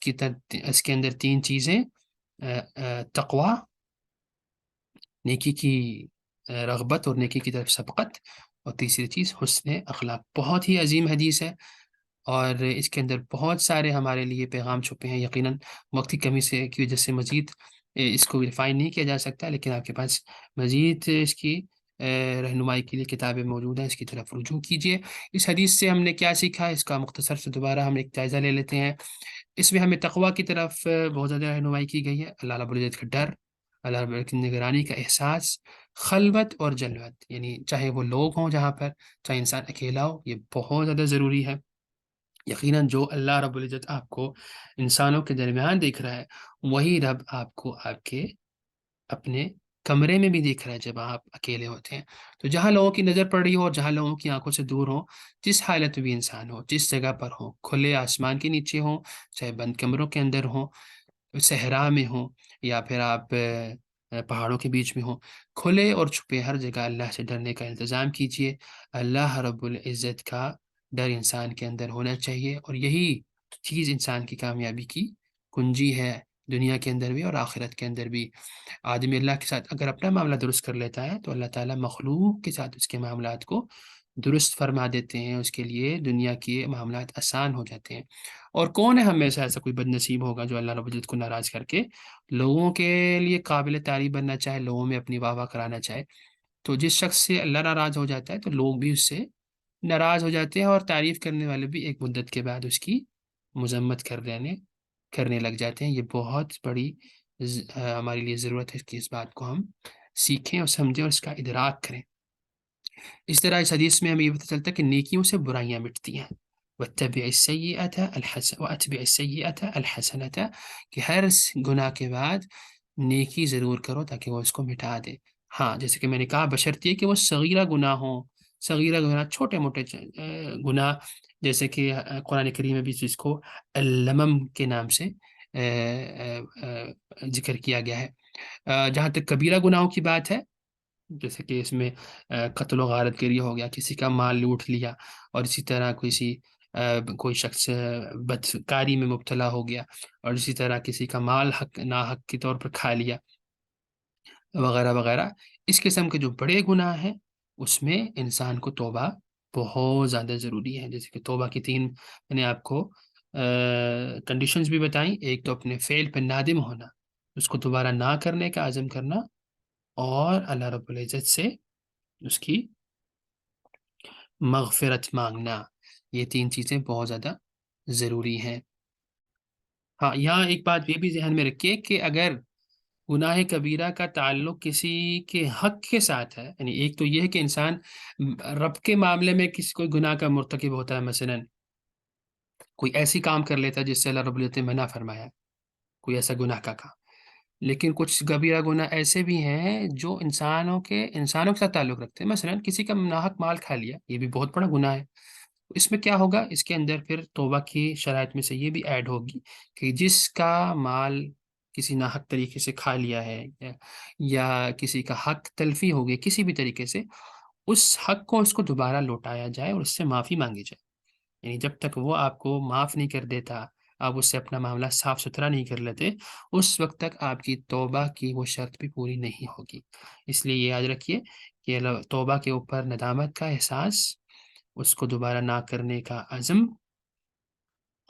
کے اندر تین چیزیں، تقوی، نیکی کی رغبت اور نیکی کی طرف سبقت، اور تیسری چیز حسن اخلاق۔ بہت ہی عظیم حدیث ہے، اور اس کے اندر بہت سارے ہمارے لیے پیغام چھپے ہیں۔ یقیناً وقت کی کمی کی وجہ سے مزید اس کو ریفائن نہیں کیا جا سکتا، لیکن آپ کے پاس مزید اس کی رہنمائی کے لیے کتابیں موجود ہیں، اس کی طرف رجوع کیجیے۔ اس حدیث سے ہم نے کیا سیکھا، اس کا مختصر سے دوبارہ ہم ایک جائزہ لے لیتے ہیں۔ اس میں ہمیں تقوی کی طرف بہت زیادہ رہنمائی کی گئی ہے، اللہ رب العزت کا ڈر، اللہ رب العزت کی نگرانی کا احساس، خلوت اور جلوت، یعنی چاہے وہ لوگ ہوں جہاں پر، چاہے انسان اکیلا ہو، یہ بہت زیادہ ضروری ہے۔ یقیناً جو اللہ رب العزت آپ کو انسانوں کے درمیان دیکھ رہا ہے، وہی رب آپ کو آپ کے اپنے کمرے میں بھی دیکھ رہا ہے جب آپ اکیلے ہوتے ہیں۔ تو جہاں لوگوں کی نظر پڑ رہی ہو اور جہاں لوگوں کی آنکھوں سے دور ہو، جس حالت میں بھی انسان ہو، جس جگہ پر ہو، کھلے آسمان کے نیچے ہوں، چاہے بند کمروں کے اندر ہوں، صحرا میں ہوں، یا پھر آپ پہاڑوں کے بیچ میں ہوں، کھلے اور چھپے ہر جگہ اللہ سے ڈرنے کا التزام کیجیے۔ اللہ رب العزت کا ڈر انسان کے اندر ہونا چاہیے، اور یہی چیز انسان کی کامیابی کی کنجی ہے، دنیا کے اندر بھی اور آخرت کے اندر بھی۔ آدمی اللہ کے ساتھ اگر اپنا معاملہ درست کر لیتا ہے تو اللہ تعالیٰ مخلوق کے ساتھ اس کے معاملات کو درست فرما دیتے ہیں، اس کے لیے دنیا کے معاملات آسان ہو جاتے ہیں۔ اور کون ہے ہمیشہ ایسا کوئی بد نصیب ہوگا جو اللہ رب العزت کو ناراض کر کے لوگوں کے لیے قابل تعریف بننا چاہے، لوگوں میں اپنی واہ واہ کرانا چاہے؟ تو جس شخص سے اللہ ناراض ہو جاتا ہے تو لوگ بھی اس سے ناراض ہو جاتے ہیں، اور تعریف کرنے والے بھی ایک مدت کے بعد اس کی مذمت کرنے لگ جاتے ہیں۔ یہ بہت بڑی ہمارے لیے ضرورت ہے کہ اس بات کو ہم سیکھیں اور سمجھیں اور اس کا ادراک کریں۔ اس طرح اس حدیث میں ہمیں یہ پتہ چلتا ہے کہ نیکیوں سے برائیاں مٹتی ہیں۔ وَاتَّبِعِ السَّيِّئَةَ وَأَتْبِعِ السَّيِّئَةَ الْحَسَنَةَ، کہ ہر گناہ کے بعد نیکی ضرور کرو تاکہ وہ اس کو مٹا دے۔ ہاں، جیسے کہ میں نے کہا، بشرطیے کہ وہ صغیرہ گناہ ہوں، صغیرہ گناہ، چھوٹے موٹے گناہ، جیسے کہ قرآن کریم میں بھی اس کو اللمم کے نام سے ذکر کیا گیا ہے۔ جہاں تک کبیرہ گناہوں کی بات ہے، جیسے کہ اس میں قتل و غارت گری ہو گیا، کسی کا مال لوٹ لیا، اور اسی طرح کوئی شخص بدکاری میں مبتلا ہو گیا، اور اسی طرح کسی کا مال ناحق کے طور پر کھا لیا، وغیرہ وغیرہ۔ اس قسم کے جو بڑے گناہ ہیں اس میں انسان کو توبہ بہت زیادہ ضروری ہے۔ جیسے کہ توبہ کی تین میں نے آپ کو کنڈیشنز بھی بتائیں، ایک تو اپنے فعل پہ نادم ہونا، اس کو دوبارہ نہ کرنے کا عزم کرنا، اور اللہ رب العزت سے اس کی مغفرت مانگنا۔ یہ تین چیزیں بہت زیادہ ضروری ہیں۔ ہاں، یہاں ایک بات یہ بھی ذہن میں رکھیے کہ اگر گناہ کبیرہ کا تعلق کسی کے حق کے ساتھ ہے، یعنی ایک تو یہ ہے کہ انسان رب کے معاملے میں کسی کوئی گناہ کا مرتکب ہوتا ہے، مثلا کوئی ایسی کام کر لیتا ہے جس سے اللہ رب العزت نے منع فرمایا، کوئی ایسا گناہ کا کام۔ لیکن کچھ کبیرہ گناہ ایسے بھی ہیں جو انسانوں کے ساتھ تعلق رکھتے ہیں، مثلا کسی کا ناحق مال کھا لیا، یہ بھی بہت بڑا گناہ ہے۔ اس میں کیا ہوگا، اس کے اندر پھر توبہ کی شرائط میں سے یہ بھی ایڈ ہوگی کہ جس کا مال کسی ناحق طریقے سے کھا لیا ہے، یا کسی کا حق تلفی ہو گئی کسی بھی طریقے سے، اس حق کو اس کو دوبارہ لوٹایا جائے اور اس سے معافی مانگی جائے۔ یعنی جب تک وہ آپ کو معاف نہیں کر دیتا، آپ اس سے اپنا معاملہ صاف ستھرا نہیں کر لیتے، اس وقت تک آپ کی توبہ کی وہ شرط بھی پوری نہیں ہوگی۔ اس لیے یہ یاد رکھیے کہ توبہ کے اوپر ندامت کا احساس، اس کو دوبارہ نہ کرنے کا عزم،